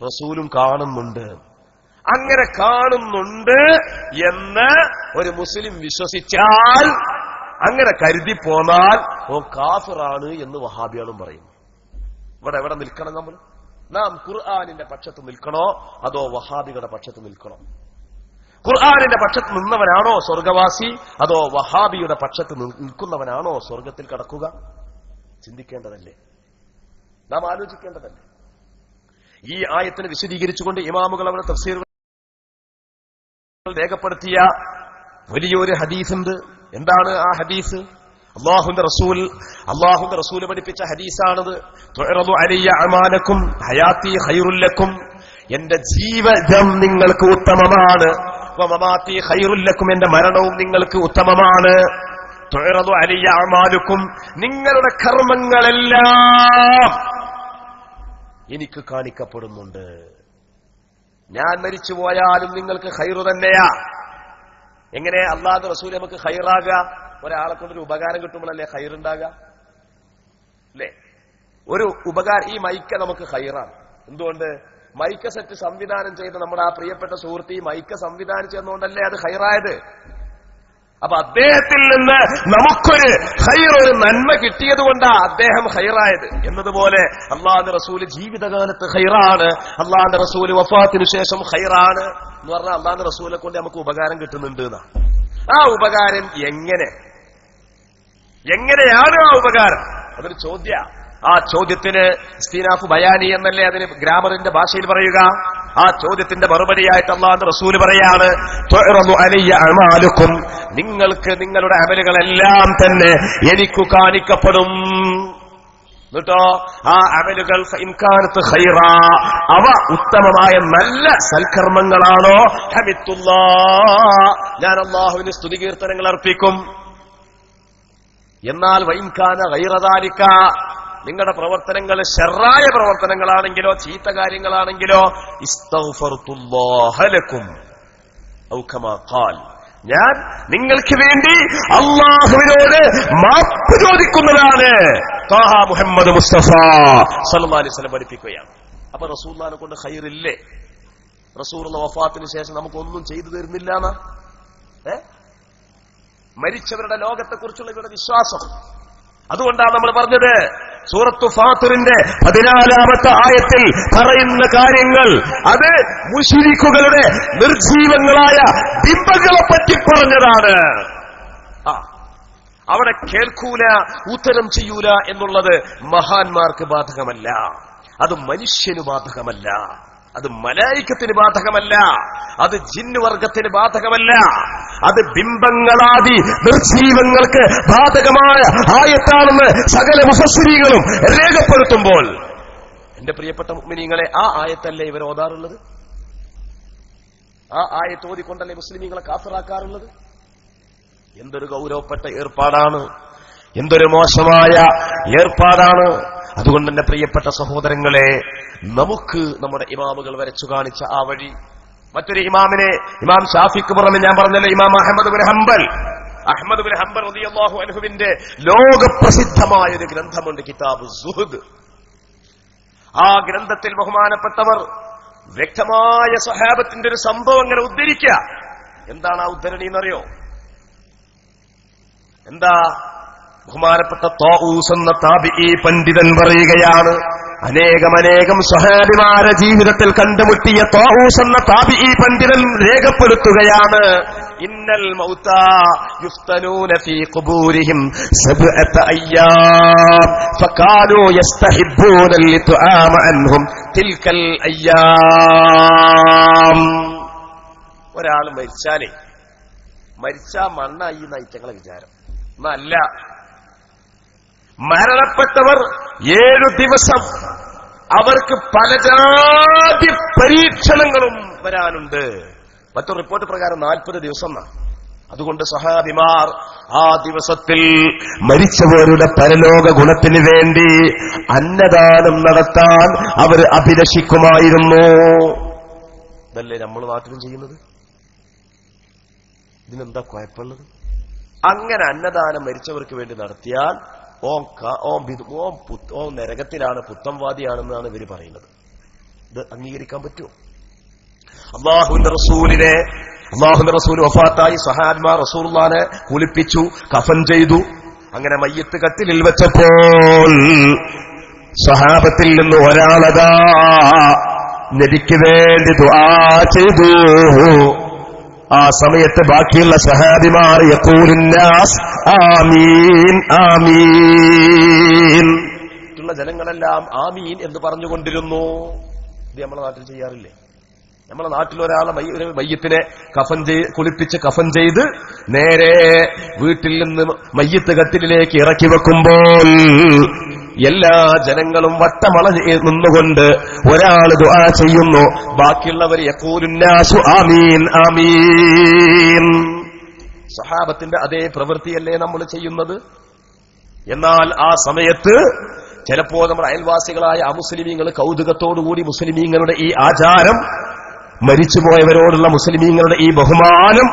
റസൂലും കാണുന്നുണ്ട്. അങ്ങനെ കാണുന്നുണ്ട് എന്ന് ഒരു മുസ്ലിം വിശ്വസിച്ചാൽ, അങ്ങനെ കരുതി പോന്നാൽ ഓ കാഫിറാണ് എന്ന് വഹാബികളും പറയും. ഇവിടെ എവിടെ നിൽക്കണം നമ്മൾ? നാം ഖുർആനിന്റെ പക്ഷത്ത് നിൽക്കണോ അതോ വഹാബികളുടെ പക്ഷത്ത് നിൽക്കണോ? ഖുർആനിന്റെ പക്ഷത്ത് നിന്നവനാണോ സ്വർഗവാസി, അതോ വഹാബിയുടെ പക്ഷത്ത് നിൽക്കുന്നവനാണോ സ്വർഗത്തിൽ കടക്കുക? ചിന്തിക്കേണ്ടതല്ലേ, നാം ആലോചിക്കേണ്ടതല്ലേ? ഈ ആയത്തിനെ വിശദീകരിച്ചുകൊണ്ട് ഇമാമുകൾ അവരുടെ തഫ്സീറുകൾ രേഖപ്പെടുത്തിയ വലിയൊരു ഹദീസുണ്ട്. എന്താണ് ആ ഹദീസ്? അല്ലാഹുവിന്റെ റസൂൽ പഠിപ്പിച്ച ഹദീസാണത്. തുഅറദു അലയ്യ അമാലക്കും ഹയാത്തി ഖൈറുൽ ലക്കും, എന്റെ ജീവിതം നിങ്ങൾക്ക് ഉത്തമമാണ്, വമമാതി ഖൈറുൽ ലക്കും, എന്റെ മരണവും നിങ്ങൾക്ക് ഉത്തമമാണ്. തുഅറദു അലയ്യ അമാലുക്കും, നിങ്ങളുടെ കർമ്മങ്ങളെല്ലാം എനിക്ക് കാണിക്കപ്പെടുന്നുണ്ട്. ഞാൻ മരിച്ചു പോയാലും നിങ്ങൾക്ക് ഖൈറു തന്നെയാ. എങ്ങനെ അല്ലാഹുവിന്റെ റസൂൽ നമുക്ക് ഖൈറാകുക? ഒരാളെ കൊണ്ടൊരു ഉപകാരം കിട്ടുമ്പോഴല്ലേ ഖൈറുണ്ടാകുക, അല്ലേ? ഒരു ഉപകാരം, ഈ മൈക്ക നമുക്ക് ഖൈറാണ്. എന്തുകൊണ്ട്? മൈക്ക സെറ്റ് സംവിധാനം ചെയ്ത നമ്മുടെ ആ പ്രിയപ്പെട്ട സുഹൃത്ത് ഈ മൈക്ക സംവിധാനം ചെയ്യുന്നതുകൊണ്ടല്ലേ അത് ഖൈറായത്. അപ്പൊ അദ്ദേഹത്തിൽ നിന്ന് നമുക്കൊരു ഖൈർ, ഒരു നന്മ കിട്ടിയത് കൊണ്ടാണ് അദ്ദേഹം ഖൈറായത്. എന്നതുപോലെ അല്ലാഹുവിന്റെ റസൂല് ജീവിതകാലത്ത് ഖൈറാണ്, അല്ലാഹുവിന്റെ റസൂല് വഫാത്തിന് ശേഷം ഖൈറാണ് എന്ന് പറഞ്ഞാൽ അല്ലാഹുവിന്റെ റസൂലിനെ കൊണ്ട് നമുക്ക് ഉപകാരം കിട്ടുന്നുണ്ട് എന്നാ. ആ ഉപകാരം എങ്ങനെയാണ് ആ ഉപകാരം? അതൊരു ചോദ്യ. ആ ചോദ്യത്തിന് ഇസ്തിനാഫ് ബയാനി എന്നല്ലേ അതിന് ഗ്രാമറിന്റെ ഭാഷയിൽ പറയുക. ആ ചോദ്യത്തിന്റെ മറുപടിയായിട്ട് അല്ലാഹുവിന്റെ റസൂല് പറയാണ് തുഅറദു അലയ്യ അമാലുക്കും, നിങ്ങൾക്ക് നിങ്ങളുടെ അമലുകളെല്ലാം തന്നെ എനിക്ക് കാണിക്കപ്പെടും. എന്നിട്ടോ ആ അമലുകൾ ഫഇൻ കാനത് ഖൈറാ, അവ ഉത്തമമായ നല്ല സൽക്കർമ്മങ്ങളാണോ, ഹമിദുല്ലാഹ്, ഞാൻ അല്ലാഹുവിന് സ്തുതി കീർത്തനങ്ങൾ അർപ്പിക്കും. എന്നാൽ വഇൻ കാന ഗൈറ ദാലിക, നിങ്ങളുടെ പ്രവർത്തനങ്ങൾ ശർറായ പ്രവർത്തനങ്ങളാണെങ്കിലോ ചീത്ത കാര്യങ്ങളാണെങ്കിലോ ഇസ്തഗ്ഫർതുല്ലാഹ ലക്കും ഔ കമാ ഖാൽ, ഞാൻ നിങ്ങൾക്ക് വേണ്ടി അല്ലാഹുവിനോട് മാപ്പ് ചോദിക്കുന്നതാണ് ത്വാഹ മുഹമ്മദ് മുസ്തഫ സല്ലല്ലാഹു അലൈഹി വസല്ലം പഠിപ്പിക്കുകയാണ്. അപ്പൊ റസൂലുള്ളാഹിനെ കൊണ്ട് ഖൈറില്ലേ? റസൂലുള്ള വഫാത്തിന് ശേഷം നമുക്കൊന്നും ചെയ്തു തരുന്നില്ല എന്നാ മരിച്ചവരുടെ ലോകത്തെക്കുറിച്ചുള്ള ഇവരുടെ വിശ്വാസം. അതുകൊണ്ടാണ് നമ്മൾ പറഞ്ഞത് സൂറത്തു ഫാത്തിറിന്റെ 14-ാമത്തെ ആയത്തിൽ പറയുന്ന കാര്യങ്ങൾ അത് മുശ്രിക്കുകളുടെ നിർജീവങ്ങളായ ബിംബങ്ങളെ പറ്റി പറഞ്ഞതാണ്. അവിടെ കേൾക്കൂല, ഉത്തരം ചെയ്യൂല എന്നുള്ളത് മഹാന്മാർക്ക് ബാധകമല്ല, അത് മനുഷ്യന് ബാധകമല്ല. അത് മലായിക്കത്തിന് ബാധകമല്ല, അത് ജിന്നുവർഗത്തിന് ബാധകമല്ല, അത് ബിംബങ്ങളാദി നിർജീവങ്ങൾക്ക് ബാധകമായ ആയത്താണെന്ന് സകല മുഫസ്സിരീകളും രേഖപ്പെടുത്തുമ്പോൾ എന്റെ പ്രിയപ്പെട്ട മുഅ്മിനീങ്ങളെ, ആ ആയത്തല്ലേ ഇവർ ഓതാറുള്ളത്? ആ ആയത്ത് ഓതിക്കൊണ്ടല്ലേ മുസ്ലിമീങ്ങളെ കാഫിറാക്കാറുള്ളത്? എന്തൊരു ഗൗരവപ്പെട്ട ഏർപ്പാടാണ്, എന്തൊരു മോശമായ ഏർപ്പാടാണ്. അതുകൊണ്ട് എന്റെ പ്രിയപ്പെട്ട സഹോദരങ്ങളെ, നമുക്ക് നമ്മുടെ ഇമാമുകൾ വരച്ചു കാണിച്ച ആ വഴി, മറ്റൊരു ഇമാമിനെ, ഇമാം ഷാഫിക്ക് പുറമെ ഞാൻ പറഞ്ഞല്ലോ ഇമാം അഹ്മദ് ബിൻ ഹംബൽ റളിയല്ലാഹു അൻഹുവിന്റെ ലോകപ്രസിദ്ധമായ ഒരു ഗ്രന്ഥമുണ്ട്, കിതാബ് സുഹദ്. ആ ഗ്രന്ഥത്തിൽ ബഹുമാനപ്പെട്ടവർ വ്യക്തമായ സ്വഹാബത്തിന്റെ ഒരു സംഭവം ഇങ്ങനെ ഉദ്ധരിക്കുക. എന്താണ് ആ ഉദ്ധരണി എന്നറിയോ? എന്താ? ബഹുമാനപ്പെട്ട തൗസ് എന്ന താബിഈ പണ്ഡിതൻ പറയുകയാണ്, അനേകം സ്വഹാബിമാരെ ജീവിതത്തിൽ കണ്ടുമുട്ടിയ തൗസ് എന്ന താബിഈ പണ്ഡിതൻ രേഖപ്പെടുത്തുകയാണ്, ഇന്നൽ മൗതാ യുഫ്തനൂന ഫീ ഖുബൂരിഹിം സബ്അത അയ്യാം ഫകാനൂ യസ്തഹിബ്ബൂന ലിതുആമ അൻഹും തിൽക്കൽ അയ്യാം. ഒരാൾ മരിച്ചാ മണ്ണായി നൈറ്റങ്ങളെ വിചാരം എന്നല്ല, മരണപ്പെട്ടവർ 7 ദിവസം അവർക്ക് പലജാതി പരീക്ഷണങ്ങളും വരാനുണ്ട്. മറ്റൊരു റിപ്പോർട്ട് പ്രകാരം 40 ദിവസം. അതുകൊണ്ട് സഹാബിമാർ ആ ദിവസത്തിൽ മരിച്ചവരുടെ പരലോക ഗുണത്തിന് വേണ്ടി അന്നദാനം നടത്താൻ അവർ അഭിലഷിക്കുമായിരുന്നു. ഇതല്ലേ നമ്മൾ നാട്ടിലും ചെയ്യുന്നത്? ഇതിനെന്താ കുഴപ്പമുള്ളത്? അങ്ങനെ അന്നദാനം മരിച്ചവർക്ക് വേണ്ടി നടത്തിയാൽ ഓം നരകത്തിലാണ്, പുത്തംവാദിയാണെന്നാണ് ഇവര് പറയുന്നത്. ഇത് അംഗീകരിക്കാൻ പറ്റുമോ? അള്ളാഹുവിന്റെ റസൂൽ വഫാത്തായി, സഹാബിമാർ റസൂലുള്ളാഹിനെ കുളിപ്പിച്ചു, കഫൻ ചെയ്തു. അങ്ങനെ മയ്യത്ത് കട്ടിലിൽ വെച്ചപ്പോൾ സഹാബത്തിൽ നിന്ന് ഒരാളതാ നബിക്ക് വേണ്ടി ദുആ ചെയ്തു. ആ സമയത്ത് ബാക്കിയുള്ള സഹാബിമാർ യഖൂലുന്നാസ് ആമീൻ ആമീൻ, മറ്റുള്ള ജനങ്ങളെല്ലാം ആമീൻ എന്ന് പറഞ്ഞുകൊണ്ടിരുന്നു. ഇത് നമ്മുടെ നാട്ടിൽ ചെയ്യാറില്ലേ? നമ്മുടെ നാട്ടിൽ ഒരാളെ മയ്യത്തിനെ കുളിപ്പിച്ച് കഫൻ ചെയ്ത് നേരെ വീട്ടിൽ നിന്ന് മയ്യത്ത് കട്ടിലേക്ക് ഇറക്കി വെക്കുമ്പോൾ എല്ലാ ജനങ്ങളും വട്ടമള നിന്നുകൊണ്ട് ഒരാൾ ദുആ ചെയ്യുന്നു, ബാക്കിയുള്ളവർ യഖൂലുന്നാസു ആമീൻ ആമീൻ. സഹാബത്തിന്റെ അതേ പ്രവൃത്തിയല്ലേ നമ്മൾ ചെയ്യുന്നത്? എന്നാൽ ആ സമയത്ത് ചിലപ്പോ നമ്മുടെ അയൽവാസികളായ അമുസ്ലിമീങ്ങൾ കൗതുകത്തോടുകൂടി മുസ്ലിമീങ്ങളുടെ ഈ ആചാരം, മരിച്ചുപോയവരോടുള്ള മുസ്ലിമീങ്ങളുടെ ഈ ബഹുമാനം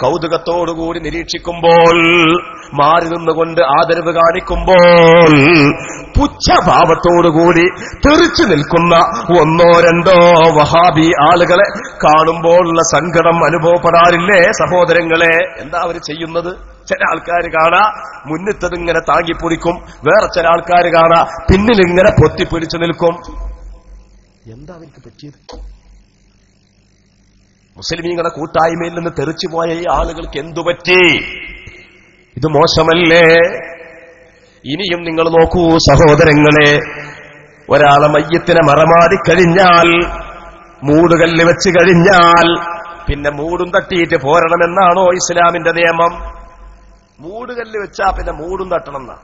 കൗതുകത്തോടുകൂടി നിരീക്ഷിക്കുമ്പോൾ, മാറി നിന്നുകൊണ്ട് ആദരവ് കാണിക്കുമ്പോൾ, പുച്ഛഭാവത്തോടുകൂടി തെറിച്ചു നിൽക്കുന്ന 1-2 വഹാബി ആളുകളെ കാണുമ്പോഴുള്ള സങ്കടം അനുഭവപ്പെടാറില്ലേ സഹോദരങ്ങളെ? എന്താ അവർ ചെയ്യുന്നത്? ചില ആൾക്കാർ കാണാ മുന്നിട്ടതിങ്ങനെ താങ്ങിപ്പൊടിക്കും, വേറെ ചില ആൾക്കാർ കാണാ പിന്നിലിങ്ങനെ പൊത്തിപ്പിടിച്ചു നിൽക്കും. എന്താ അവർക്ക് പറ്റിയത്? മുസ്ലിമീങ്ങളുടെ കൂട്ടായ്മയിൽ നിന്ന് തെറിച്ചുപോയ ഈ ആളുകൾക്ക് എന്തുപറ്റി? ഇത് മോശമല്ലേ? ഇനിയും നിങ്ങൾ നോക്കൂ സഹോദരങ്ങളെ, ഒരാളെ മയ്യത്തിനെ മറമാടിക്കഴിഞ്ഞാൽ, മൂടുകല്ല് വെച്ച് കഴിഞ്ഞാൽ പിന്നെ മൂടും തട്ടിയിട്ട് പോരണമെന്നാണോ ഇസ്ലാമിന്റെ നിയമം? മൂടുകല്ല് വെച്ചാ പിന്നെ മൂടും തട്ടണം എന്നാ.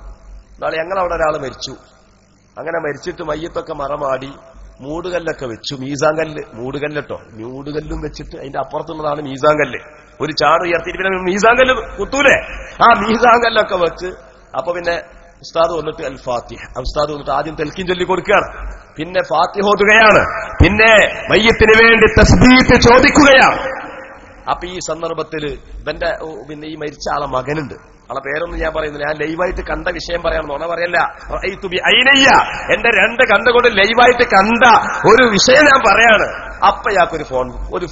നാളെ ഞങ്ങളവിടെ ഒരാൾ മരിച്ചു, അങ്ങനെ മരിച്ചിട്ട് മയ്യത്തൊക്കെ മറമാടി മൂടുകല്ലൊക്കെ വെച്ചു. മീസാങ്കല്ല്, മൂടുകല്ലോ, മൂടുകല്ലും വെച്ചിട്ട് അതിന്റെ അപ്പുറത്തുള്ളതാണ് മീസാങ്കല്ല്. ഒരു ചാട് ഉയർത്തിയിട്ട് പിന്നെ മീസാങ്കല്ല് കുത്തൂലേ, ആ മീസാങ്കല്ലൊക്കെ വെച്ച്. അപ്പൊ പിന്നെ ഉസ്താദ് വന്നിട്ട് അൽ ഫാത്തിഹ, ഉസ്താദ് വന്നിട്ട് ആദ്യം തെൽക്കീൻ ചൊല്ലി കൊടുക്കുകയാണ്, പിന്നെ ഫാത്തിഹ ഓതുകയാണ്, പിന്നെ മയ്യത്തിന് വേണ്ടി തസ്ബീഹ് ചോദിക്കുകയാണ്. അപ്പൊ ഈ സന്ദർഭത്തിൽ ഇവന്റെ പിന്നെ ഈ മരിച്ച ആളെ മകനുണ്ട്, ആളെ പേരൊന്നും ഞാൻ പറയുന്നില്ല, ഞാൻ ലൈവായിട്ട് കണ്ട വിഷയം പറയണം, നോണ പറയല്ല. എന്റെ 2 കണ്ടുകൊണ്ട് ലൈവായിട്ട് കണ്ട ഒരു വിഷയം ഞാൻ പറയാണ്. അപ്പൊ ഇയാൾക്കൊരു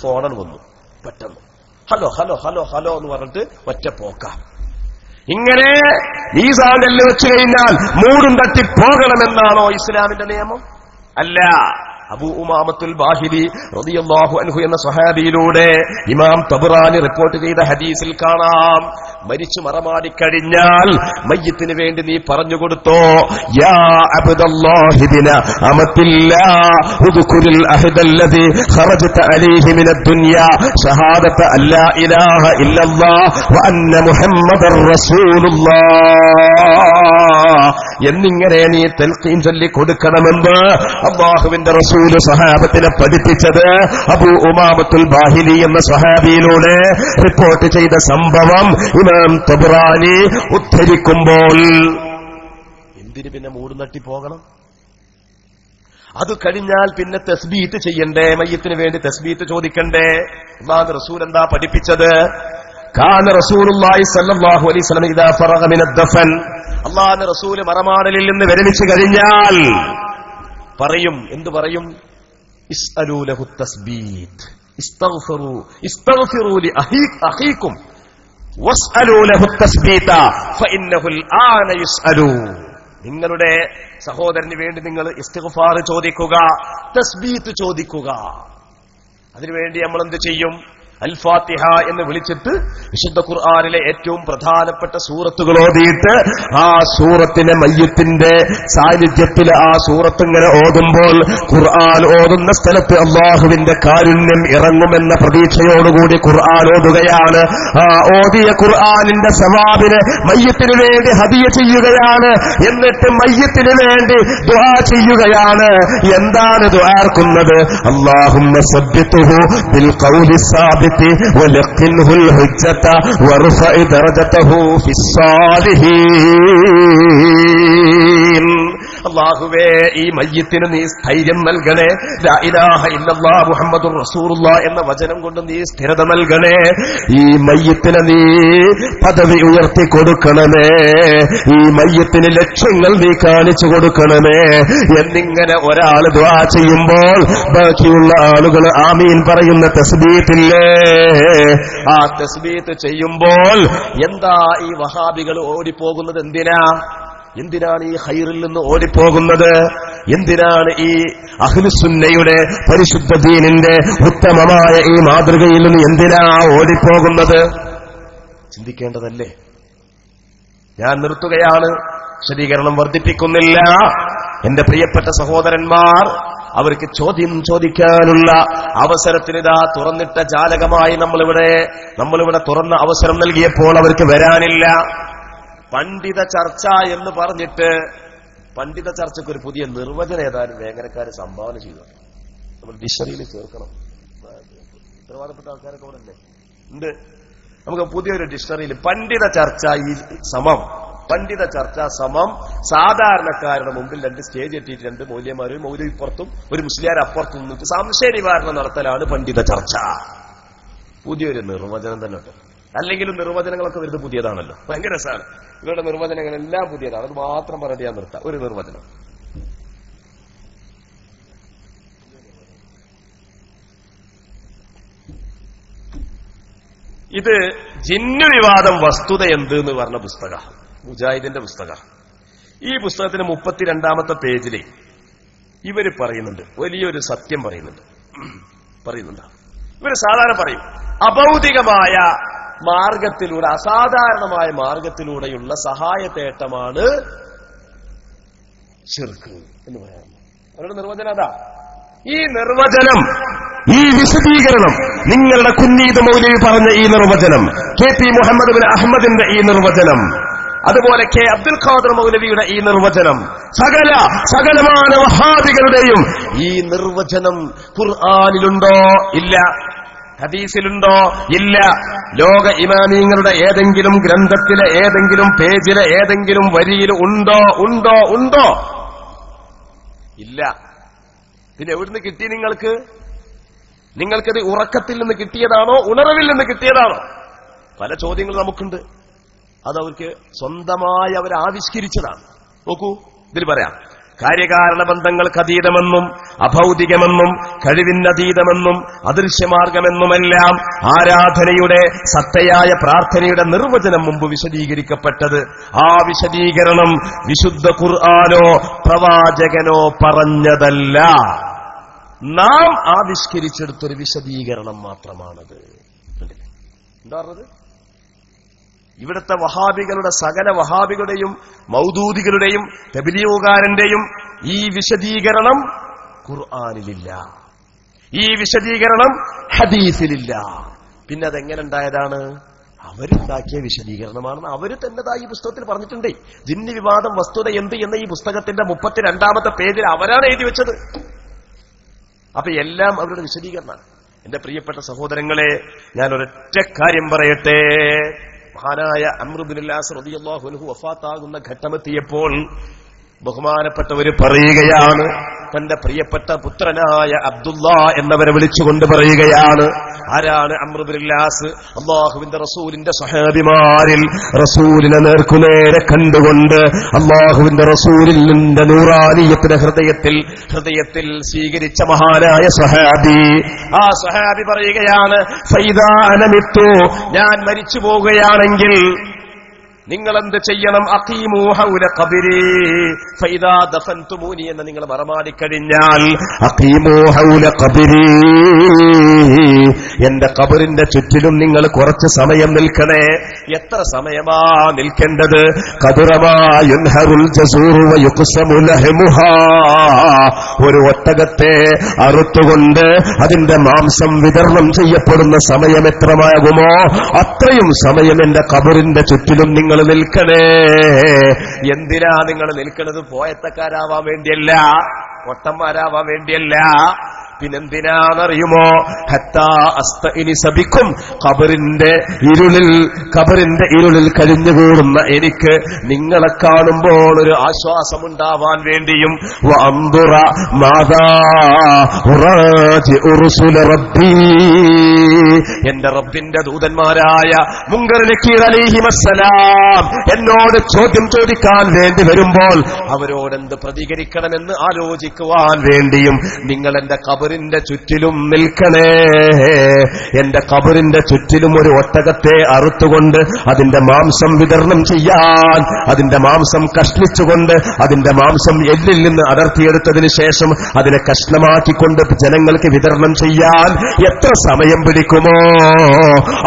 ഫോണാണ് വന്നു പെട്ടെന്ന്, ഹലോ ഹലോ ഹലോ ഹലോ എന്ന് പറഞ്ഞിട്ട് ഒറ്റ പോക്ക. ഇങ്ങനെ മീസാങ്കല്ല് വെച്ചു കഴിഞ്ഞാൽ മൂടും തട്ടി പോകണമെന്നാണോ ഇസ്ലാമിന്റെ നിയമം? അല്ല. അബൂ ഉമാമത്തുൽ ബാഹിലി റളിയല്ലാഹു അൻഹു എന്ന സ്വഹാബിയിലൂടെ ഇമാം തബറാനി റിപ്പോർട്ട് ചെയ്ത ഹദീസിൽ കാണാം, മരിച്ചു മറമാടിക്കഴിഞ്ഞാൽ മയ്യിത്തിന് വേണ്ടി നീ പറഞ്ഞു കൊടുത്തോ, യാ അബ്ദല്ലാഹി ബിന അമത്തില്ലാ ഉദ്കുരിൽ അഹദല്ലദി ഖറജത അലൈഹി മിനദ് ദുനിയാ ഷഹാദത അല്ലാ ഇലാഹ ഇല്ലല്ലാഹ് വ അന്ന മുഹമ്മദർ റസൂലുള്ളാഹ് എന്നിങ്ങനെ നീ തൽഖീൻ ചൊല്ലി കൊടുക്കണമെന്ന് അല്ലാഹുവിന്റെ റസൂല് സഹാബത്തിനെ പഠിപ്പിച്ചത് അബൂ ഉമാമത്തുൽ ബാഹിലി എന്ന സഹാബിയിലൂടെ റിപ്പോർട്ട് ചെയ്ത സംഭവം ഇമാം തബറാനി ഉദ്ധരിക്കുമ്പോൾ എന്തിന് പിന്നെ മൂടുനട്ടി പോകണം? അത് കഴിഞ്ഞാൽ പിന്നെ തസ്ബീത്ത് ചെയ്യണ്ടേ? മയ്യത്തിന് വേണ്ടി തസ്ബീത്ത് ചോദിക്കണ്ടേ? അല്ലാഹുവിന്റെ റസൂൽ എന്താ പഠിപ്പിച്ചത്? കാന റസൂലുള്ളാഹി സ്വല്ലല്ലാഹു അലൈഹി വസല്ലം ഇദാ ഫറഗ മിനദ് ദഫൻ, അല്ലാഹുവിന്റെ റസൂൽ മറമാടലിൽ നിന്ന് വിരമിച്ചു കഴിഞ്ഞാൽ പറയും, എന്തു പറയും? ഇസ്അലൂ ലഹു തസ്ബീത്ത്, ഇസ്തഗ്ഫിറൂ ലി അഖീകും വസ്അലൂ ലഹു തസ്ബീത ഫഇന്നഹുൽ ആന യുസ്അലൂ. നിങ്ങളുടെ സഹോദരന് വേണ്ടി നിങ്ങൾ ഇസ്തിഗ്ഫാർ ചോദിക്കുക, തസ്ബീത്ത് ചോദിക്കുക. അതിനുവേണ്ടി നമ്മൾ എന്ത് ചെയ്യും? അൽ ഫാത്തിഹ എന്ന് വിളിച്ചിട്ട് വിശുദ്ധ ഖുർആനിലെ ഏറ്റവും പ്രധാനപ്പെട്ട സൂറത്തുകൾ ഓതിയിട്ട് ആ സൂറത്തിനെ മയ്യത്തിന്റെ സാന്നിധ്യത്തിൽ ആ സൂറത്ത് ഇങ്ങനെ ഓതുമ്പോൾ ഖുർആൻ ഓതുന്ന സ്ഥലത്ത് അല്ലാഹുവിന്റെ കാരുണ്യം ഇറങ്ങുമെന്ന പ്രതീക്ഷയോടുകൂടി ഖുർആൻ ഓതുകയാണ്. ആ ഓതിയ ഖുർആനിന്റെ സവാബിനെ മയ്യത്തിന് വേണ്ടി ഹദിയ ചെയ്യുകയാണ്. എന്നിട്ട് മയ്യത്തിന് വേണ്ടി ദുആ ചെയ്യുകയാണ്. എന്താണ് ദുആർക്കുന്നത്? അല്ലാഹുമ്മ സബ്ബിത്ഹു ബിൽ ഖൗലി സാബിത് ولقنه الحجة وارفع درجته في الصالحين. അല്ലാഹുവേ, ഈ മയ്യിത്തിന് നീ സ്ഥൈര്യം നൽകണേ. ലാ ഇലാഹ ഇല്ലല്ലാഹ് മുഹമ്മദുർ റസൂലുള്ളാഹ് എന്ന വചനം കൊണ്ട് നീ സ്ഥിരത നൽകണേ. ഈ മയ്യിത്തിന് നീ പദവി ഉയർത്തി കൊടുക്കണമേ. ഈ മയ്യിത്തിന് ലക്ഷ്യങ്ങൾ നീ കാണിച്ചു കൊടുക്കണമേ എന്നിങ്ങനെ ഒരാൾ ദുആ ചെയ്യുമ്പോൾ ബാക്കിയുള്ള ആളുകൾ ആമീൻ പറയുന്ന തസ്ബീത്തില്ലേ, ആ തസ്ബീത്ത് ചെയ്യുമ്പോൾ എന്താ ഈ വഹാബികൾ ഓടിപ്പോകുന്നത്? എന്തിനാണ് ഈ ഖൈറിൽ നിന്ന് ഓടിപ്പോകുന്നത്? എന്തിനാണ് ഈ അഹ്ലുസുന്നയുടെ പരിശുദ്ധ ദീനിന്റെ ഉത്തമമായ ഈ മാതൃകയിൽ നിന്ന് എന്തിനാ ഓടിപ്പോകുന്നത്? ചിന്തിക്കേണ്ടതല്ലേ? ഞാൻ നിർത്തുകയാണ്, വിശദീകരണം വർദ്ധിപ്പിക്കുന്നില്ല. എന്റെ പ്രിയപ്പെട്ട സഹോദരന്മാർ, അവർക്ക് ചോദ്യം ചോദിക്കാനുള്ള അവസരത്തിനിതാ തുറന്നിട്ട ജാലകമായി നമ്മളിവിടെ തുറന്ന അവസരം നൽകിയപ്പോൾ അവർക്ക് വരാനില്ല. പണ്ഡിത ചർച്ച എന്ന് പറഞ്ഞിട്ട് പണ്ഡിത ചർച്ചയ്ക്ക് ഒരു പുതിയ നിർവചനം ഏതാനും വേങ്ങരക്കാർ സംഭാവന ചെയ്തു. നമ്മൾ ഡിക്ഷണറിയിൽ ചേർക്കണം. ഉത്തരവാദപ്പെട്ട ആൾക്കാരൊക്കെ അവിടെ അല്ലേ ഉണ്ട്. നമുക്ക് പുതിയൊരു ഡിക്ഷണറിയിൽ പണ്ഡിത ചർച്ച പണ്ഡിത ചർച്ച സമം സാധാരണക്കാരുടെ മുമ്പിൽ രണ്ട് സ്റ്റേജ് എത്തിയിട്ട് രണ്ട് മൗലവിമാരും മൗലവിപ്പുറത്തും ഒരു മുസ്ലിയാർ അപ്പുറത്തും നിന്നിട്ട് സംശയ നിവാരണം നടത്തലാണ് പണ്ഡിത ചർച്ച. പുതിയൊരു നിർവചനം തന്നെ കേട്ടോ. അല്ലെങ്കിലും നിർവചനങ്ങളൊക്കെ വരുന്നത് പുതിയതാണല്ലോ, ഭയങ്കര രസമാണ്. ഇവരുടെ നിർവചനങ്ങളെല്ലാം പുതിയതാണ്. അത് മാത്രം പറഞ്ഞിട്ട് ഞാൻ നിർത്താം. ഒരു നിർവചനം, ഇത് ജിന്നു വിവാദം വസ്തുത എന്ത് എന്ന് പറഞ്ഞ പുസ്തകം, മുജാഹിദിന്റെ പുസ്തകം. ഈ പുസ്തകത്തിന് 32-ാമത്തെ പേജിൽ ഇവര് പറയുന്നുണ്ട്, വലിയൊരു സത്യം പറയുന്നുണ്ട്. ഇവര് സാധാരണ പറയും അഭൗതികമായ മാർഗത്തിലൂടെ, അസാധാരണമായ മാർഗത്തിലൂടെയുള്ള സഹായത്തേട്ടമാണ് ശിർക്ക് എന്ന് പറയാറുണ്ട്. അവരുടെ നിർവചനം അതാ. ഈ നിർവചനം, ഈ വിശദീകരണം, നിങ്ങളുടെ കുന്നീത് മൗലവി പറഞ്ഞ ഈ നിർവചനം, KP മുഹമ്മദ് ബിൻ അഹമ്മദിന്റെ ഈ നിർവചനം, അതുപോലെ K അബ്ദുൽ ഖാദർ മൗലവിയുടെ ഈ നിർവചനം, സകലമാന വഹാബികളുടെയും ഈ നിർവചനം ഖുർആനിലുണ്ടോ? ഇല്ല. ഹദീസിലുണ്ടോ? ഇല്ല. ലോക ഇമാമീങ്ങളുടെ ഏതെങ്കിലും ഗ്രന്ഥത്തിലെ ഏതെങ്കിലും പേജിലെ ഏതെങ്കിലും വരിയിൽ ഉണ്ടോ? ഇല്ല. പിന്നെ എവിടുന്ന് കിട്ടി നിങ്ങൾക്കത് ഉറക്കത്തിൽ നിന്ന് കിട്ടിയതാണോ ഉണർവിൽ നിന്ന് കിട്ടിയതാണോ? പല ചോദ്യങ്ങൾ നമുക്കുണ്ട്. അതവർക്ക് സ്വന്തമായി അവർ ആവിഷ്കരിച്ചതാണ്. നോക്കൂ, ഇതിൽ പറയാം, കാര്യകാരണ ബന്ധങ്ങൾക്ക് അതീതമെന്നും അഭൗതികമെന്നും കഴിവിനതീതമെന്നും അദൃശ്യമാർഗമെന്നുമെല്ലാം ആരാധനയുടെ സത്തയായ പ്രാർത്ഥനയുടെ നിർവചനം മുമ്പ് വിശദീകരിക്കപ്പെട്ടത്. ആ വിശദീകരണം വിശുദ്ധ ഖുർആനോ പ്രവാചകനോ പറഞ്ഞതല്ല. നാം ആവിഷ്കരിച്ചെടുത്തൊരു വിശദീകരണം മാത്രമാണത്. എന്താ പറഞ്ഞത്? ഇവിടുത്തെ വഹാബികളുടെ സകല വഹാബികളുടെയും മൗദൂദികളുടെയും തബ്ലീഗുകാരന്റെയും ഈ വിശദീകരണം ഖുർആനിലില്ല, ഈ വിശദീകരണം ഹദീസിലില്ല. പിന്നെ അതെങ്ങനെ ഉണ്ടായതാണ്? അവരുണ്ടാക്കിയ വിശദീകരണമാണെന്ന് അവര് തന്നെതായി ഈ പുസ്തകത്തിൽ പറഞ്ഞിട്ടുണ്ട്. ജിന്ന് വിവാദം വസ്തുത എന്ത് എന്ന ഈ പുസ്തകത്തിന്റെ 32ാമത്തെ പേജിൽ അവരാണ് എഴുതി വെച്ചത്. അപ്പൊ എല്ലാം അവരുടെ വിശദീകരണമാണ്. എന്റെ പ്രിയപ്പെട്ട സഹോദരങ്ങളെ, ഞാൻ ഒരൊറ്റ കാര്യം പറയട്ടെ. മഹാനായ അംർ ഇബ്നുൽ ആസ് റളിയല്ലാഹു അൻഹു വഫാത്താകുന്ന ഘട്ടമെത്തിയപ്പോൾ ബഹുമാനപ്പെട്ടവര് പറയുകയാണ്, തന്റെ പ്രിയപ്പെട്ട പുത്രനായ അബ്ദുള്ള എന്നവരെ വിളിച്ചുകൊണ്ട് പറയുകയാണ്. ആരാണ് അംർ ഇബ്നുൽ ആസ്? അല്ലാഹുവിന്റെ റസൂലിന്റെ സ്വഹാബിമാരിൽ റസൂലിനെ നേർക്കുനേരെ കണ്ടുകൊണ്ട് അല്ലാഹുവിന്റെ റസൂലിന്റെ നൂറാനിയത്തിന്റെ ഹൃദയത്തിൽ സ്വീകരിച്ച മഹാനായ സ്വഹാബി. ആ സ്വഹാബി പറയുകയാണ്, ഫൈദാ അനമിത്തു, ഞാൻ മരിച്ചു പോവുകയാണെങ്കിൽ നിങ്ങൾ എന്ത് ചെയ്യണം? അഖീമൂ ഹൗല ഖബരി ഫൈദാ ദഫൻതുമൂനി എന്ന് നിങ്ങൾ മറമാടിക്കഴിഞ്ഞാൽ അഖീമൂ ഹൗല ഖബരി, എന്റെ ഖബറിന്റെ ചുറ്റിലും നിങ്ങൾ കുറച്ച് സമയം നിൽക്കണേ. എത്ര സമയമാ നിൽക്കേണ്ടത്? ഖദറമാ യുൻഹറുൽ ജസൂറു വയുഖ്സമു ലഹ്മുഹാ, ഒരു ഒട്ടകത്തെ അറുത്തുകൊണ്ട് അതിന്റെ മാംസം വിതരണം ചെയ്യപ്പെടുന്ന സമയം എത്രമാകുമോ അത്രയും സമയം എന്റെ ഖബറിന്റെ ചുറ്റിലും നിങ്ങൾ നിൽക്കണേ. എന്തിനാ നിങ്ങൾ നിൽക്കുന്നത്? പോയത്തക്കാരാവാൻ വേണ്ടിയല്ല, പൊട്ടന്മാരാവാൻ വേണ്ടിയല്ല. പിന്നെന്തിനാണെന്നറിയുമോ? ഹത്താ അസ്തഇനിസബിക്കും, ഖബറിന്റെ ഇരുളിൽ കഴിഞ്ഞുകൂടുന്ന എനിക്ക് നിങ്ങളെ കാണുമ്പോൾ ഒരു ആശ്വാസമുണ്ടാവാൻ വേണ്ടിയും വഅൻദുറ മാദാ ഉറാജിഉ റസൂല റബ്ബി, എന്റെ റബ്ബിന്റെ ദൂതന്മാരായ മുൻകർ നക്കീർ അലൈഹിമസ്സലാം എന്നോട് ചോദ്യം ചോദിക്കാൻ വേണ്ടി വരുമ്പോൾ അവരോടെന്ത് പ്രതികരിക്കണമെന്ന് ആലോചിക്കുവാൻ വേണ്ടിയും നിങ്ങൾ എന്റെ ഖബറിന്റെ ചുറ്റിലും നിൽക്കണേ. എന്റെ ഖബറിന്റെ ചുറ്റിലും ഒരു ഒട്ടകത്തെ അറുത്തുകൊണ്ട് അതിന്റെ മാംസം വിതരണം ചെയ്യാൻ, അതിന്റെ മാംസം കഷ്ണിച്ചുകൊണ്ട് അതിന്റെ മാംസം എല്ലിൽ നിന്ന് അടർത്തിയെടുത്തതിന് ശേഷം അതിനെ കഷ്ണമാക്കിക്കൊണ്ട് ജനങ്ങൾക്ക് വിതരണം ചെയ്യാൻ എത്ര സമയം പിടിക്കുമോ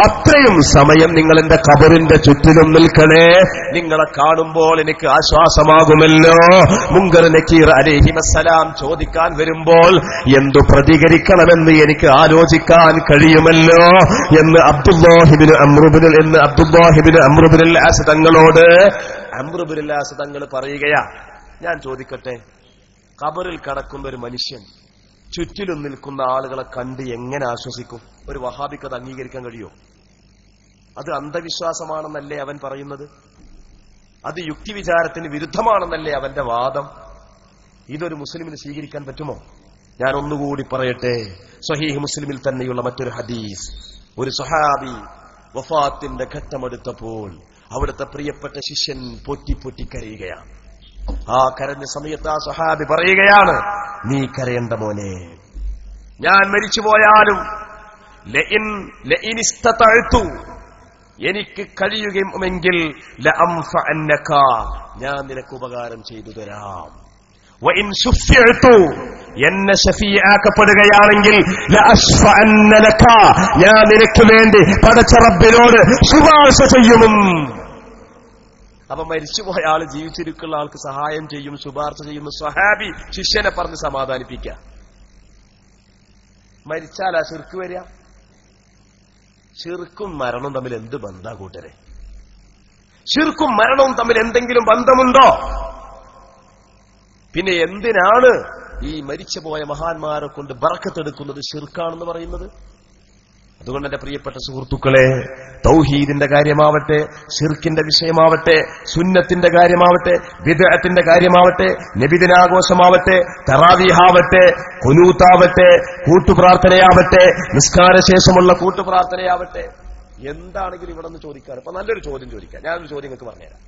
അത്രയും സമയം നിങ്ങൾ എന്റെ ഖബറിന്റെ ചുറ്റിലും നിൽക്കണേ. നിങ്ങളെ കാണുമ്പോൾ എനിക്ക് ആശ്വാസമാകുമല്ലോ. മുൻകർ നക്കീർ അലൈഹിമസ്സലാം ചോദിക്കാൻ വരുമ്പോൾ എന്തു പ്രതികരിക്കണമെന്ന് എനിക്ക് ആലോചിക്കാൻ കഴിയുമല്ലോ എന്ന് അബ്ദുല്ലാഹിബ്നു അംർ ഇബ്നുൽ ആസ് തങ്ങളോട് അംർ ഇബ്നുൽ ആസ് തങ്ങൾ പറയുകയാ. ഞാൻ ചോദിക്കട്ടെ, ഖബറിൽ കിടക്കുന്ന ഒരു മനുഷ്യൻ ചുറ്റിലും നിൽക്കുന്ന ആളുകളെ കണ്ട് എങ്ങനെ ആശ്വസിക്കും? ഒരു വഹാബിക്ക് അത് അംഗീകരിക്കാൻ കഴിയുമോ? അത് അന്ധവിശ്വാസമാണെന്നല്ലേ അവൻ പറയുന്നത്? അത് യുക്തിവിചാരത്തിന് വിരുദ്ധമാണെന്നല്ലേ അവന്റെ വാദം? ഇതൊരു മുസ്ലിമിന് സ്വീകരിക്കാൻ പറ്റുമോ? ഞാൻ ഒന്നുകൂടി പറയട്ടെ. സ്വഹീഹ് മുസ്ലിമിൽ തന്നെയുള്ള മറ്റൊരു ഹദീസ്. ഒരു സ്വഹാബി വഫാത്തിന്റെ ഘട്ടമെടുത്തപ്പോൾ അവിടുത്തെ പ്രിയപ്പെട്ട ശിഷ്യൻ പൊട്ടി കരയുകയാണ്. ആ കരഞ്ഞ സമയത്ത് ആ സ്വഹാബി പറയുകയാണ്, നീ കരയണ്ട മോനെ, ഞാൻ മരിച്ചുപോയാലും എനിക്ക് കഴിയുമെങ്കിൽ ഞാൻ നിനക്ക് ഉപകാരം ചെയ്തു തരാം. എന്നെ ശഫീആക്കപ്പെടുകയാണെങ്കിൽ ഞാൻ നിനക്ക് വേണ്ടി പടച്ച റബ്ബിനോട് ശുപാർശ ചെയ്യും. അപ്പൊ മരിച്ചുപോയ ആള് ജീവിച്ചിരിക്കുന്ന ആൾക്ക് സഹായം ചെയ്യും, ശുപാർശ ചെയ്യുന്ന സ്വഹാബി ശിഷ്യനെ പറഞ്ഞ് സമാധാനിപ്പിക്കുക. മരിച്ചാലാ ശിർക്ക് വരിക? ശിർക്കും മരണവും തമ്മിൽ എന്ത് ബന്ധാ കൂട്ടരെ? ശിർക്കും മരണവും തമ്മിൽ എന്തെങ്കിലും ബന്ധമുണ്ടോ? പിന്നെ എന്തിനാണ് ഈ മരിച്ചുപോയ മഹാന്മാരെ കൊണ്ട് ബറക്കത്തെടുക്കുന്നത് ശിർക്കാണെന്ന് പറയുന്നത്? അതുകൊണ്ട് എന്റെ പ്രിയപ്പെട്ട സുഹൃത്തുക്കളെ, തൗഹീദിന്റെ കാര്യമാവട്ടെ, ശിർക്കിന്റെ വിഷയമാവട്ടെ, സുന്നത്തിന്റെ കാര്യമാവട്ടെ, ബിദ്അത്തിന്റെ കാര്യമാവട്ടെ, നബിദിനാഘോഷമാവട്ടെ, തറാവീഹാവട്ടെ, ഖുനൂത്താവട്ടെ, കൂട്ടുപ്രാർത്ഥനയാവട്ടെ, നിസ്കാരശേഷമുള്ള കൂട്ടുപ്രാർത്ഥനയാവട്ടെ, എന്താണെങ്കിലും ഇവിടെ നിന്ന് ചോദിക്കാറ്. അപ്പൊ നല്ലൊരു ചോദ്യം ചോദിക്കാം. ഞാനൊരു ചോദ്യം നിങ്ങൾക്ക് പറഞ്ഞുതരാം.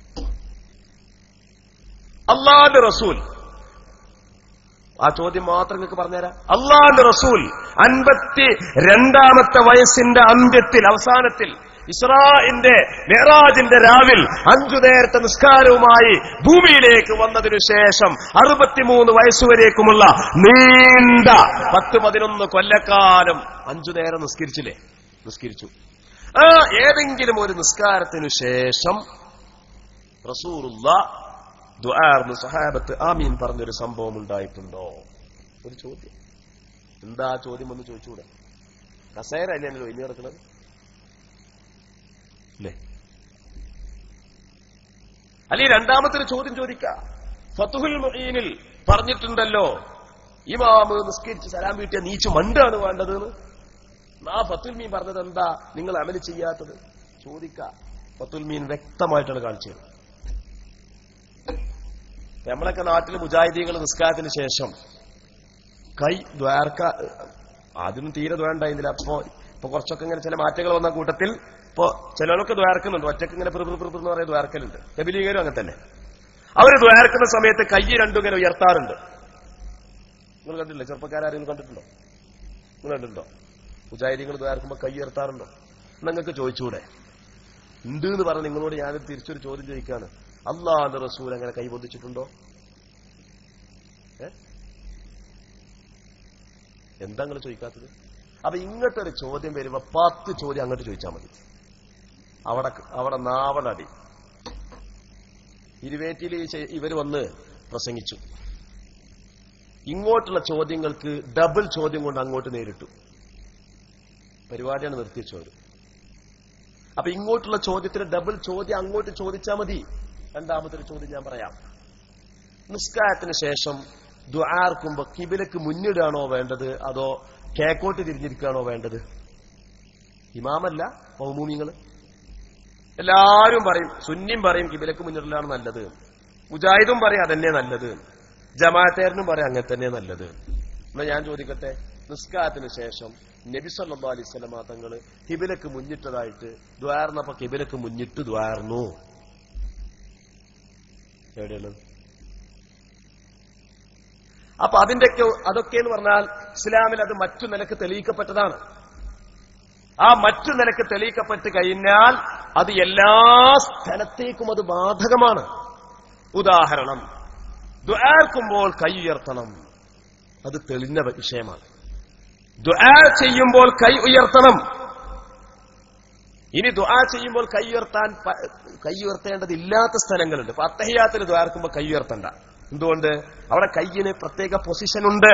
അല്ലാഹുവിന്റെ റസൂൽ, ആ ചോദ്യം മാത്രം നിങ്ങൾക്ക് പറഞ്ഞുതരാം. അല്ലാഹുവിന്റെ റസൂൽ 52ാമത്തെ വയസ്സിന്റെ അന്ത്യത്തിൽ, അവസാനത്തിൽ ഇസ്രാഇന്റെ മിഅ്റാജിന്റെ രാവിൽ 5 നേരത്തെ നിസ്കാരവുമായി ഭൂമിയിലേക്ക് വന്നതിനു ശേഷം 63 വയസ്സുവരേക്കുമുള്ള നീണ്ട 10-11 കൊല്ലക്കാലം 5 നേരം നിസ്കരിച്ചില്ലേ? നിസ്കരിച്ചു. ആ ഏതെങ്കിലും ഒരു നിസ്കാരത്തിനു ശേഷം റസൂലുള്ളാഹ് ദുആർന്ന് സഹാബത്ത് ആമീൻ പറഞ്ഞൊരു സംഭവം ഉണ്ടായിട്ടുണ്ടോ? ഒരു ചോദ്യം. എന്താ ചോദ്യം എന്ന് ചോദിച്ചുകൂടെ? കസേര അല്ലല്ലോ ഇനി നടക്കുന്നത് അല്ലേ? അല്ലെങ്കിൽ രണ്ടാമത്തെ ചോദ്യം ചോദിക്കാം. ഫതുഹുൽ മുഈനിൽ പറഞ്ഞിട്ടുണ്ടല്ലോ ഇമാമ് നിസ്കരിച്ച് സലാം വീട്ടിയ നീച്ചു മണ്ടാണ് വേണ്ടത്. ആ ഫത്തുൽ മീൻ പറഞ്ഞത് എന്താ നിങ്ങൾ അമല് ചെയ്യാത്തത്? ചോദിക്കാം. ഫത്തുൽ മീൻ വ്യക്തമായിട്ടാണ് കാണിച്ചത്. നമ്മളൊക്കെ നാട്ടിൽ മുജാഹിദീങ്ങൾ നിസ്കാരത്തിന് ശേഷം കൈ ദ്വാരക്ക ആദ്യം തീരെ ദ്വാരണ്ടായിരുന്നില്ല. ഇപ്പൊ കുറച്ചൊക്കെ ഇങ്ങനെ ചില മാറ്റങ്ങൾ വന്ന കൂട്ടത്തിൽ ഇപ്പൊ ചിലരൊക്കെ ദ്വാരക്കുന്നുണ്ട്. ഒറ്റക്ക് ഇങ്ങനെ എന്ന് പറയുന്ന ദ്വാരക്കലുണ്ട്. നബിലീഗരും അങ്ങനെ തന്നെ. അവര് ദ്വാരക്കുന്ന സമയത്ത് കൈ രണ്ടും ഇങ്ങനെ ഉയർത്താറുണ്ട്. നിങ്ങൾ കണ്ടിട്ടില്ല? ചെറുപ്പക്കാരെങ്കിലും കണ്ടിട്ടുണ്ടോ? നിങ്ങൾ കണ്ടിട്ടുണ്ടോ? മുജാഹിദീങ്ങൾ ദ്വാരക്കുമ്പോ കൈ ഉയർത്താറുണ്ടോ? നിങ്ങൾക്ക് ചോദിച്ചൂടെ? ഉണ്ട് എന്ന് പറഞ്ഞ് നിങ്ങളോട് ഞാൻ തിരിച്ചൊരു ചോദ്യം ചോദിക്കാണ്. അല്ലാഹുവിന്റെ റസൂൽ അങ്ങനെ കൈബന്ധിച്ചിട്ടുണ്ടോ? എന്താ നിങ്ങൾ ചോദിക്കാത്തത്? അപ്പൊ ഇങ്ങോട്ടൊരു ചോദ്യം വരുമ്പോ 10 ചോദ്യം അങ്ങോട്ട് ചോദിച്ചാൽ മതി. അവിടെ നാവടടി. ഇരുവേറ്റിയിൽ ഇവർ വന്ന് പ്രസംഗിച്ചു. ഇങ്ങോട്ടുള്ള ചോദ്യങ്ങൾക്ക് ഡബിൾ ചോദ്യം കൊണ്ട് അങ്ങോട്ട് നേരിട്ടു. പരിപാടിയാണ് നിർത്തിവെച്ചവർ. അപ്പൊ ഇങ്ങോട്ടുള്ള ചോദ്യത്തിന് ഡബിൾ ചോദ്യം അങ്ങോട്ട് ചോദിച്ചാൽ മതി. രണ്ടാമത്തെ ചോദ്യം ഞാൻ പറയാം. നിസ്കാരത്തിന് ശേഷം ദുആർക്കുമ്പോ കിബിലക്ക് മുന്നിടാണോ വേണ്ടത്, അതോ കേക്കോട്ട് തിരിഞ്ഞിരിക്കുകയാണോ വേണ്ടത്? ഇമാമല്ല മൗമൂമിങ്ങള് എല്ലാരും പറയും, സുന്നിയും പറയും കിബിലക്ക് മുന്നിടലാണ് നല്ലത്, മുജാഹിദും പറയും അതന്നെ നല്ലത്, ജമാഅത്തേരനും പറയും അങ്ങനെ തന്നെ നല്ലത്. എന്നാ ഞാൻ ചോദിക്കട്ടെ, നിസ്കാരത്തിന് ശേഷം നബി സല്ലല്ലാഹു അലൈഹി വസല്ലം തങ്ങള് കിബിലക്ക് മുന്നിട്ടതായിട്ട് ദ്വാർന്നപ്പോ കിബിലക്ക് മുന്നിട്ട് ദ്വാർന്നു എവിടെയുള്ളത്? അപ്പൊ അതൊക്കെ എന്ന് പറഞ്ഞാൽ ഇസ്ലാമിൽ അത് മറ്റു നിലക്ക് തെളിയിക്കപ്പെട്ടതാണ്. ആ മറ്റു നിലക്ക് തെളിയിക്കപ്പെട്ട് കഴിഞ്ഞാൽ അത് എല്ലാ സ്ഥലത്തേക്കും അത് ബാധകമാണ്. ഉദാഹരണം, ദുആർക്കുമ്പോൾ കൈ ഉയർത്തണം, അത് തെളിഞ്ഞ വിഷയമാണ്. ദുആ ചെയ്യുമ്പോൾ കൈ ഉയർത്തണം. ഇനി ദുആ ചെയ്യുമ്പോൾ കൈ ഉയർത്തേണ്ടതില്ലാത്ത സ്ഥലങ്ങളുണ്ട്. ഇപ്പൊ അത്തഹിയ്യാത്തിൽ ദുആർക്കുമ്പോൾ കൈ ഉയർത്തണ്ട. എന്തുകൊണ്ട്? അവിടെ കൈയിന് പ്രത്യേക പൊസിഷൻ ഉണ്ട്.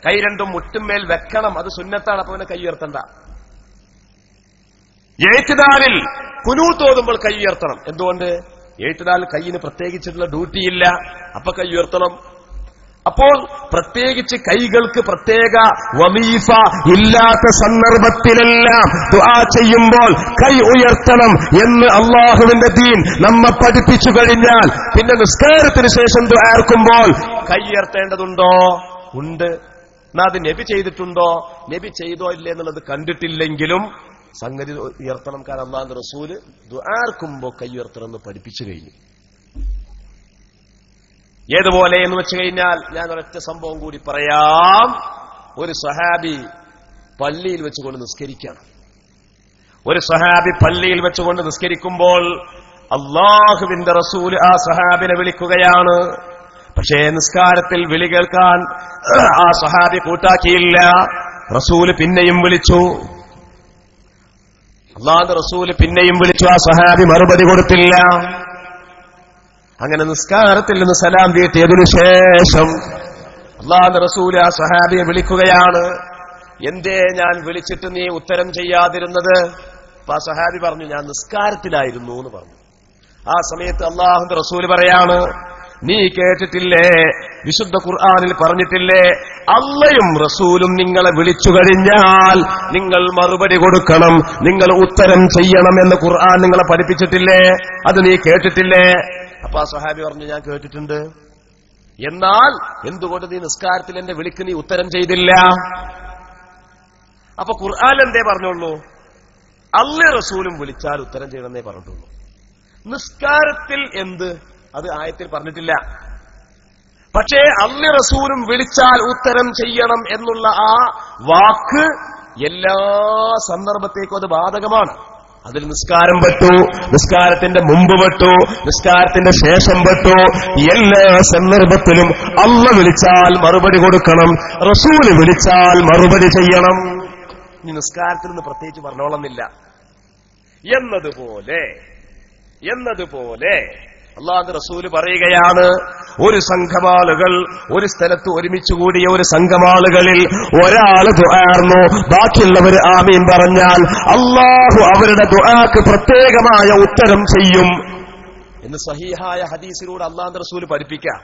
കൈ രണ്ടും മുട്ടുമേൽ വെക്കണം, അത് സുന്നത്താണ്. അപ്പൊ അവനെ കൈ ഉയർത്തണ്ട. എഴുത്തിദാലിൽ ഖുനൂത്ത് ഓതുമ്പോൾ കൈ ഉയർത്തണം. എന്തുകൊണ്ട്? എഴുത്തിദാലിൽ കൈയിന് പ്രത്യേകിച്ചിട്ടുള്ള ഡ്യൂട്ടിയില്ല, അപ്പൊ കൈ ഉയർത്തണം. അപ്പോൾ പ്രത്യേകിച്ച് കൈകൾക്ക് പ്രത്യേക വമീഫ ഇല്ലാത്ത സന്ദർഭത്തിലെല്ലാം ദുആ ചെയ്യുമ്പോൾ കൈ ഉയർത്തണം എന്ന് അള്ളാഹുവിന്റെ ദീൻ നമ്മെ പഠിപ്പിച്ചു കഴിഞ്ഞാൽ പിന്നെ നിസ്കാരത്തിന് ശേഷം ദുആർക്കുമ്പോൾ കൈ ഉയർത്തേണ്ടതുണ്ടോ? ഉണ്ട്. എന്നാ അത് നബി ചെയ്തിട്ടുണ്ടോ? നബി ചെയ്തോ ഇല്ലേ എന്നുള്ളത് കണ്ടിട്ടില്ലെങ്കിലും സംഗതി ഉയർത്തണം. കാരണം അല്ലാഹുവിന്റെ റസൂല് ദുആർക്കുമ്പോൾ കൈ ഉയർത്തണം എന്ന് പഠിപ്പിച്ചു കഴിഞ്ഞു. ഏതുപോലെ എന്ന് വെച്ച് കഴിഞ്ഞാൽ ഞാൻ ഒരൊറ്റ സംഭവം കൂടി പറയാം. ഒരു സഹാബി പള്ളിയിൽ വെച്ചുകൊണ്ട് നിസ്കരിക്കണം. ഒരു സഹാബി പള്ളിയിൽ വെച്ചുകൊണ്ട് നിസ്കരിക്കുമ്പോൾ അല്ലാഹുവിന്റെ റസൂൽ ആ സഹാബിനെ വിളിക്കുകയാണ്. പക്ഷേ നിസ്കാരത്തിൽ വിളി കേൾക്കാൻ ആ സഹാബി കൂട്ടാക്കിയില്ല. റസൂല് പിന്നെയും വിളിച്ചു. അല്ലാഹുവിന്റെ റസൂല് പിന്നെയും വിളിച്ചു. ആ സഹാബി മറുപടി കൊടുത്തില്ല. അങ്ങനെ നിസ്കാരത്തിൽ നിന്ന് സലാം വീട്ടിയതിനു ശേഷം അല്ലാഹുവിന്റെ റസൂൽ ആ സഹാബിയെ വിളിക്കുകയാണ്. എന്തേ ഞാൻ വിളിച്ചിട്ട് നീ ഉത്തരം ചെയ്യാതിരുന്നത്? അപ്പൊ ആ സഹാബി പറഞ്ഞു, ഞാൻ നിസ്കാരത്തിലായിരുന്നു എന്ന് പറഞ്ഞു. ആ സമയത്ത് അല്ലാഹുവിന്റെ റസൂൽ പറയാണ്, നീ കേട്ടിട്ടില്ലേ, വിശുദ്ധ ഖുർആനിൽ പറഞ്ഞിട്ടില്ലേ, അള്ളയും റസൂലും നിങ്ങളെ വിളിച്ചു കഴിഞ്ഞാൽ നിങ്ങൾ മറുപടി കൊടുക്കണം, നിങ്ങൾ ഉത്തരം ചെയ്യണം എന്ന് ഖുർആൻ നിങ്ങളെ പഠിപ്പിച്ചിട്ടില്ലേ? അത് നീ കേട്ടിട്ടില്ലേ? അപ്പൊ ആ സഹാബി പറഞ്ഞു, ഞാൻ കേട്ടിട്ടുണ്ട്. എന്നാൽ എന്തുകൊണ്ട് നീ നിസ്കാരത്തിൽ എന്റെ വിളിക്ക് നീ ഉത്തരം ചെയ്തില്ല? അപ്പൊ ഖുർആൻ എന്തേ പറഞ്ഞുള്ളൂ? അള്ളയും റസൂലും വിളിച്ചാൽ ഉത്തരം ചെയ്യണമെന്നേ പറഞ്ഞിട്ടുള്ളൂ. നിസ്കാരത്തിൽ എന്ത് അത് ആയത്തിൽ പറഞ്ഞിട്ടില്ല. പക്ഷേ അള്ളയും റസൂലും വിളിച്ചാൽ ഉത്തരം ചെയ്യണം എന്നുള്ള ആ വാക്ക് എല്ലാ സന്ദർഭത്തേക്കും അത് ബാധകമാണ്. അതിൽ നിസ്കാരം പെട്ടു, നിസ്കാരത്തിന്റെ മുമ്പ് പെട്ടു, നിസ്കാരത്തിന്റെ ശേഷം പെട്ടു. എല്ലാ സന്ദർഭത്തിലും അല്ലാഹ് വിളിച്ചാൽ മറുപടി കൊടുക്കണം, റസൂല് വിളിച്ചാൽ മറുപടി ചെയ്യണം. ഇനി നിസ്കാരത്തിൽ നിന്ന് പ്രത്യേകിച്ച് പറഞ്ഞോളന്നില്ല. എന്നതുപോലെ അല്ലാഹുവിന്റെ റസൂല് പറയുകയാണ്, ഒരു സംഘമാളുകൾ ഒരു സ്ഥലത്ത് ഒരുമിച്ച് കൂടിയ ഒരു സംഘമാളുകളിൽ ഒരാള് ദുആർന്നു, ബാക്കിയുള്ളവർ ആമീൻ പറഞ്ഞാൽ അല്ലാഹു അവരുടെ ദുആക്ക് പ്രത്യേകമായ ഉത്തരം ചെയ്യും എന്ന് സഹീഹായ ഹദീസിലൂടെ അല്ലാഹുവിന്റെ റസൂല് പഠിപ്പിക്കുക.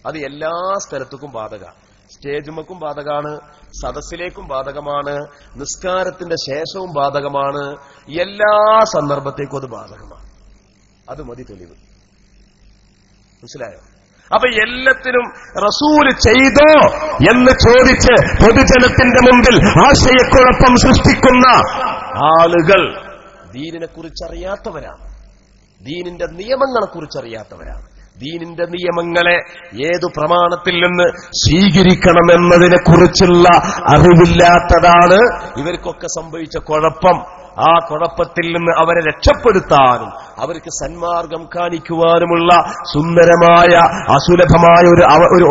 അത് എല്ലാ സ്ഥലത്തും ബാധക, സ്റ്റേജുമക്കും ബാധകമാണ്, സദസ്സിലേക്കും ബാധകമാണ്, നിസ്കാരത്തിന്റെ ശേഷവും ബാധകമാണ്, എല്ലാ സന്ദർഭത്തേക്കും അത് ബാധകമാണ്. അത് മതി തെളിവ്. മനസ്സിലായോ? അപ്പൊ എല്ലാത്തിനും റസൂല് ചെയ്തോ എന്ന് ചോദിച്ച് പൊതുജനത്തിന്റെ മുമ്പിൽ ആശയക്കുഴപ്പം സൃഷ്ടിക്കുന്ന ആളുകൾ ദീനിനെ കുറിച്ചറിയാത്തവരാണ്, ദീനിന്റെ നിയമങ്ങളെ കുറിച്ചറിയാത്തവരാണ്. ദീനിന്റെ നിയമങ്ങളെ ഏതു പ്രമാണത്തിൽ നിന്ന് സ്വീകരിക്കണമെന്നതിനെ കുറിച്ചുള്ള അറിവില്ലാത്തതാണ് ഇവർക്കൊക്കെ സംഭവിച്ച കുഴപ്പം. ആ കുഴപ്പത്തിൽ നിന്ന് അവരെ രക്ഷപ്പെടുത്താനും അവർക്ക് സന്മാർഗം കാണിക്കുവാനുമുള്ള സുന്ദരമായ അസുലഭമായ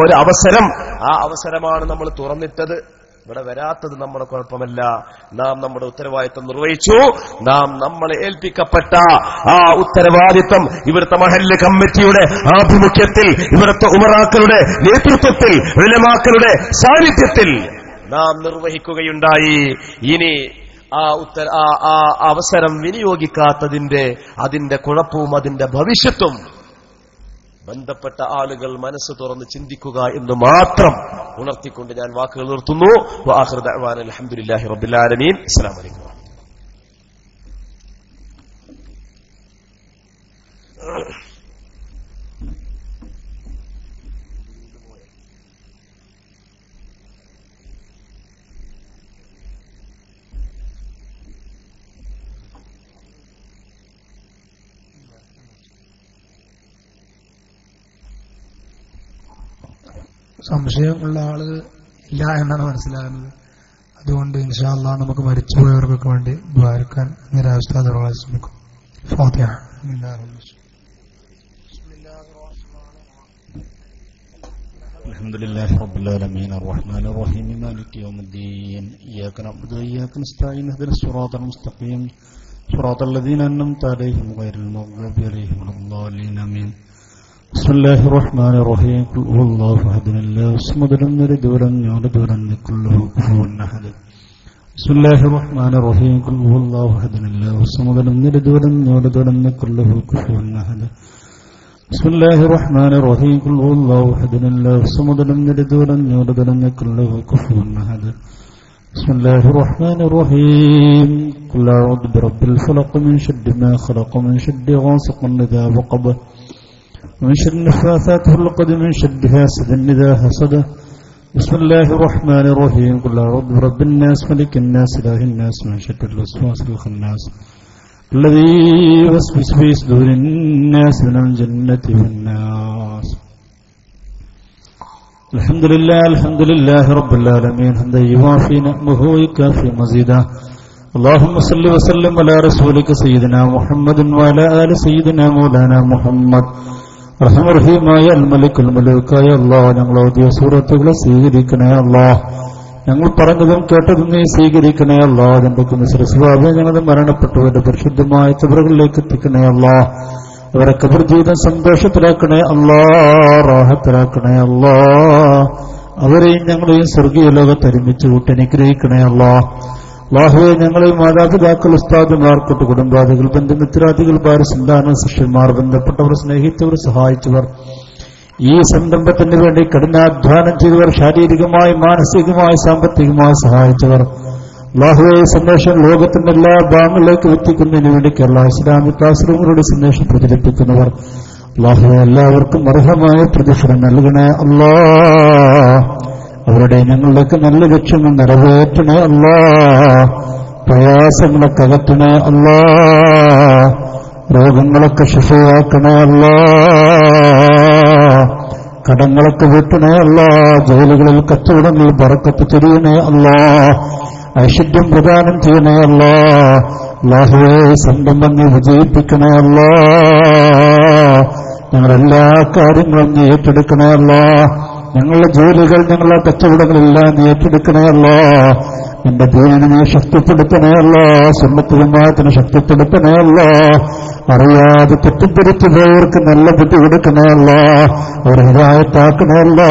ഒരു അവസരം, ആ അവസരമാണ് നമ്മൾ തുറന്നിട്ടത്. ഇവിടെ വരാത്തത് നമ്മുടെ കുഴപ്പമല്ല. നാം നമ്മുടെ ഉത്തരവാദിത്വം നിർവഹിച്ചു. നാം നമ്മളെ ഏൽപ്പിക്കപ്പെട്ട ആ ഉത്തരവാദിത്വം ഇവിടുത്തെ മഹല്ല് കമ്മിറ്റിയുടെ ആഭിമുഖ്യത്തിൽ, ഇവിടുത്തെ ഉമറാക്കളുടെ നേതൃത്വത്തിൽ, ഉലമാക്കളുടെ സാന്നിധ്യത്തിൽ നാം നിർവഹിക്കുകയുണ്ടായി. ഇനി ആ അവസരം വിനിയോഗിക്കാത്തതിന്റെ അതിന്റെ കുഴപ്പവും അതിന്റെ ഭവിഷ്യത്തും ബന്ധപ്പെട്ട ആളുകൾ മനസ്സ് തുറന്ന് ചിന്തിക്കുക എന്ന് മാത്രം ഉണർത്തിക്കൊണ്ട് ഞാൻ വാക്കുകൾ നിർത്തുന്നു. വആഖിറു ദഅ്വാന അൽഹംദുലില്ലാഹി റബ്ബിൽ ആലമീൻ. അസ്സലാമു അലൈക്കും. സംശയമുള്ള ആളുകൾ ഇല്ല എന്നാണ് മനസ്സിലാകുന്നത്. അതുകൊണ്ട് ഇൻഷാ അല്ലാഹ് നമുക്ക് മരിച്ചുപോയവർക്കൊക്കെ വേണ്ടി ദ്വാരക്കാൻ നിരാവസ്ഥാതകളെ ശ്രമിക്കും. ഫാത്തിഹ. അൽഹംദുലില്ലാഹി റബ്ബിൽ ആലമീൻ അർറഹ്മാനിർ റഹീം മാലികി യൗമിദ്ദീൻ ഇയ്യാക നഅ്ബുദു വഇയ്യാക നസ്തഈൻ ഇഹ്ദിനസ് സിറാത്തൽ മുസ്തഖീം സിറാത്തൽ ലദീന അൻഅംത അലൈഹിം ഗൈറിൽ മഗ്ദൂബി അലൈഹിം വലദ്ദാലീൻ ആമീൻ. بسم الله الرحمن الرحيم قل هو الله أحد الله الصمد لم يلد ولم يولد ولم يكن له كفوا أحد. بسم الله الرحمن الرحيم قل هو الله أحد الله الصمد لم يلد ولم يولد ولم يكن له كفوا أحد. بسم الله الرحمن الرحيم قل هو الله أحد الله الصمد لم يلد ولم يولد ولم يكن له كفوا أحد. بسم الله الرحمن الرحيم قل أعوذ برب الفلق من شر ما خلق من شر غاسق إذا وقب ومن شر النفاثات في العقد من شر حاسد إذا حسد. بسم الله الرحمن الرحيم قل أعوذ برب الناس ملك الناس إله الناس من شر الوسواس الخناس الذي يوسوس في صدور الناس من الجنة والناس. الحمد لله رب العالمين حمدا يوافي نعمه ويكافي مزيدا. اللهم صل وسلم على رسولك سيدنا محمد وعلى آل سيدنا مولانا محمد. റഹീമായ അൽമലിക്കുൽ മലൂക്കായ അല്ലാഹ്, ഞങ്ങൾ ഓതിയ സൂറത്തുകളെ സ്വീകരിക്കണേ അല്ലാഹ്. ഞങ്ങൾ പറഞ്ഞതും കേട്ടതും നീ സ്വീകരിക്കണേ അല്ലാഹ്. ഞങ്ങൾക്ക് മിശ്രസ്വാഭ ഞങ്ങളുടെ മരണപ്പെട്ടവരുടെ പരിശുദ്ധമായ ഖബറുകളിലേക്ക് എത്തിക്കണേ അല്ലാഹ്. അവരെ ഖബർ ജീവിതം സന്തോഷത്തിലാക്കണേ അല്ലാഹ്, റാഹത്തിലാക്കണേ അല്ലാഹ്. അവരെയും ഞങ്ങളെയും സ്വർഗീയ ലോകത്ത് ഒരുമിച്ച് കൂട്ടനുഗ്രഹിക്കണേ അല്ലാഹ്. അല്ലാഹുവേ, ഞങ്ങളെയും മാതാപിതാക്കൾ, ഉസ്താദുമാർ, കുടുംബാദികൾ, ബന്ധുമിത്രാദികൾ, ഭാര്യ, സന്താന, ശിഷ്യന്മാർ, ബന്ധപ്പെട്ടവർ, സ്നേഹിച്ചവർ, സഹായിച്ചവർ, ഈ സംരംഭത്തിന് വേണ്ടി കഠിനാധ്വാനം ചെയ്തവർ, ശാരീരികമായി, മാനസികമായി, സാമ്പത്തികമായി സഹായിച്ചവർ, അല്ലാഹുവേ, സന്ദേശം ലോകത്തിന്റെ എല്ലാ ഭാഗങ്ങളിലേക്ക് എത്തിക്കുന്നതിന് വേണ്ടി കേരള ഇസ്ലാമിക് ക്ലാസ്റൂമുകളുടെ സന്ദേശം പ്രചരിപ്പിക്കുന്നവർ, അല്ലാഹുവേ, എല്ലാവർക്കും അർഹമായ പ്രതിഫലം നൽകണേ അല്ലാഹ്. അവരുടെ ഞങ്ങളിലേക്ക് നല്ല ലക്ഷ്യങ്ങൾ നിറവേറ്റണേ അല്ലാഹ്. പ്രയാസങ്ങളൊക്കെ അകറ്റണേ അല്ലാഹ്. രോഗങ്ങളൊക്കെ ശിഫയാക്കണേ അല്ലാഹ്. കടങ്ങളൊക്കെ വീട്ടണേ അല്ലാഹ്. ജോലികളിൽ, കച്ചവടങ്ങളിൽ ബറക്കത്ത് ചൊരിയണേ അല്ലാഹ്. ഐശ്വര്യം പ്രദാനം ചെയ്യണേ അല്ലാഹ്. അല്ലാഹുവേ സംരംഭം നീ വിജയിപ്പിക്കണേ അല്ലാ. ഞങ്ങളെല്ലാ കാര്യങ്ങളും നീ ഏറ്റെടുക്കണേ അല്ലാ. ഞങ്ങളുടെ ജോലികൾ, ഞങ്ങളുടെ കച്ചവടങ്ങളെല്ലാം നീ ഏറ്റെടുക്കണേ അല്ലാ. നിന്റെ ദീനിനെ നീ ശക്തിപ്പെടുത്തണേ അല്ലാ. സുന്നത്ത് ജമാഅത്തിനെ ശക്തിപ്പെടുത്തണേ അല്ലാ. അറിയാതെ തെറ്റിദ്ധരിച്ചു പോയവർക്ക് നല്ല ബുദ്ധി കൊടുക്കണേ അല്ലാ. അവർ ഹിദായത്താക്കണേ അല്ലാ.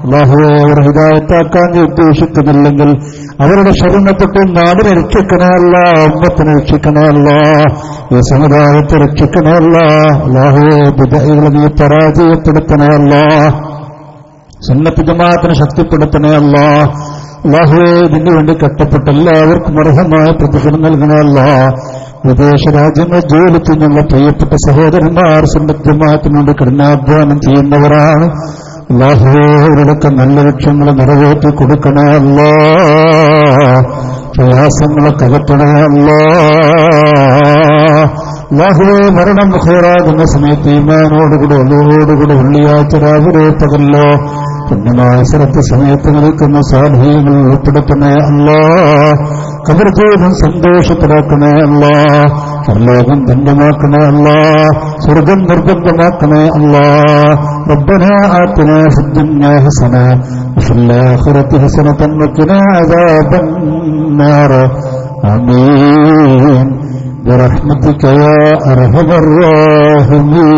അല്ലാഹുവേ, അവർ ഹിദായത്താക്കാൻ നീ ഉദ്ദേശിക്കുന്നില്ലെങ്കിൽ അവരുടെ ശരണപ്പെട്ട് നാടിനെ രക്ഷിക്കണേ അല്ലാ. ഉമ്മത്തിനെ രക്ഷിക്കണേ അല്ലാ. ഈ സമുദായത്തെ രക്ഷിക്കണേ അല്ലാ. അല്ലാഹുവേ, ബിദ്അകളെ നീ പരാജയപ്പെടുത്തണേ അല്ലാ. സുന്നത്ത് ജമാഅത്തിനെ ശക്തിപ്പെടുത്തണേ അല്ലാ. അല്ലാഹുവേ, ഇതിനു വേണ്ടി കഷ്ടപ്പെട്ട എല്ലാവർക്കും അർഹമായ പ്രതിഫലം നൽകണേ അല്ലാ. വിദേശ രാജ്യങ്ങൾ ജോലി ചെയ്യുന്ന പ്രിയപ്പെട്ട സഹോദരന്മാർ സുന്നത്ത് ജമാഅത്തിനുവേണ്ടി കഠിനാധ്വാനം ചെയ്യുന്നവരാണ്. അല്ലാഹുവേ, അവരുടെയൊക്കെ നല്ല ലക്ഷ്യങ്ങൾ നിറവേറ്റി കൊടുക്കണേ അല്ലാ. പ്രയാസങ്ങളൊക്കെ അകറ്റണേ അല്ലാ. അല്ലാഹുവേ, മരണം ഖൈറാകുന്ന സമയത്ത് ഈമാനോടുകൂടെ ഒളിവോടുകൂടെ വെള്ളിയാഴ്ച രാവിലെ പകല്ലോ പുണ്യമായ സ്ഥലത്ത് സമയത്ത് നിൽക്കുന്ന സാധീയങ്ങൾ ഉൾപ്പെടുത്തണേ അല്ലാ. ഖബർ ജീവിതം സന്തോഷത്തിലാക്കണേ അല്ലാ. പരലോകം ധന്യമാക്കണേ അല്ലാ. സ്വർഗം നിർബന്ധമാക്കണേ അല്ലാ. റബ്ബനാ ആതിനാ ഫിദ്ദുനിയാ ഹസന വഫിൽ ആഖിറതി ഹസനതൻ വഖിനാ അദാബന്നാർ. ആമീൻ برحمتك يا أرحم الراحمين.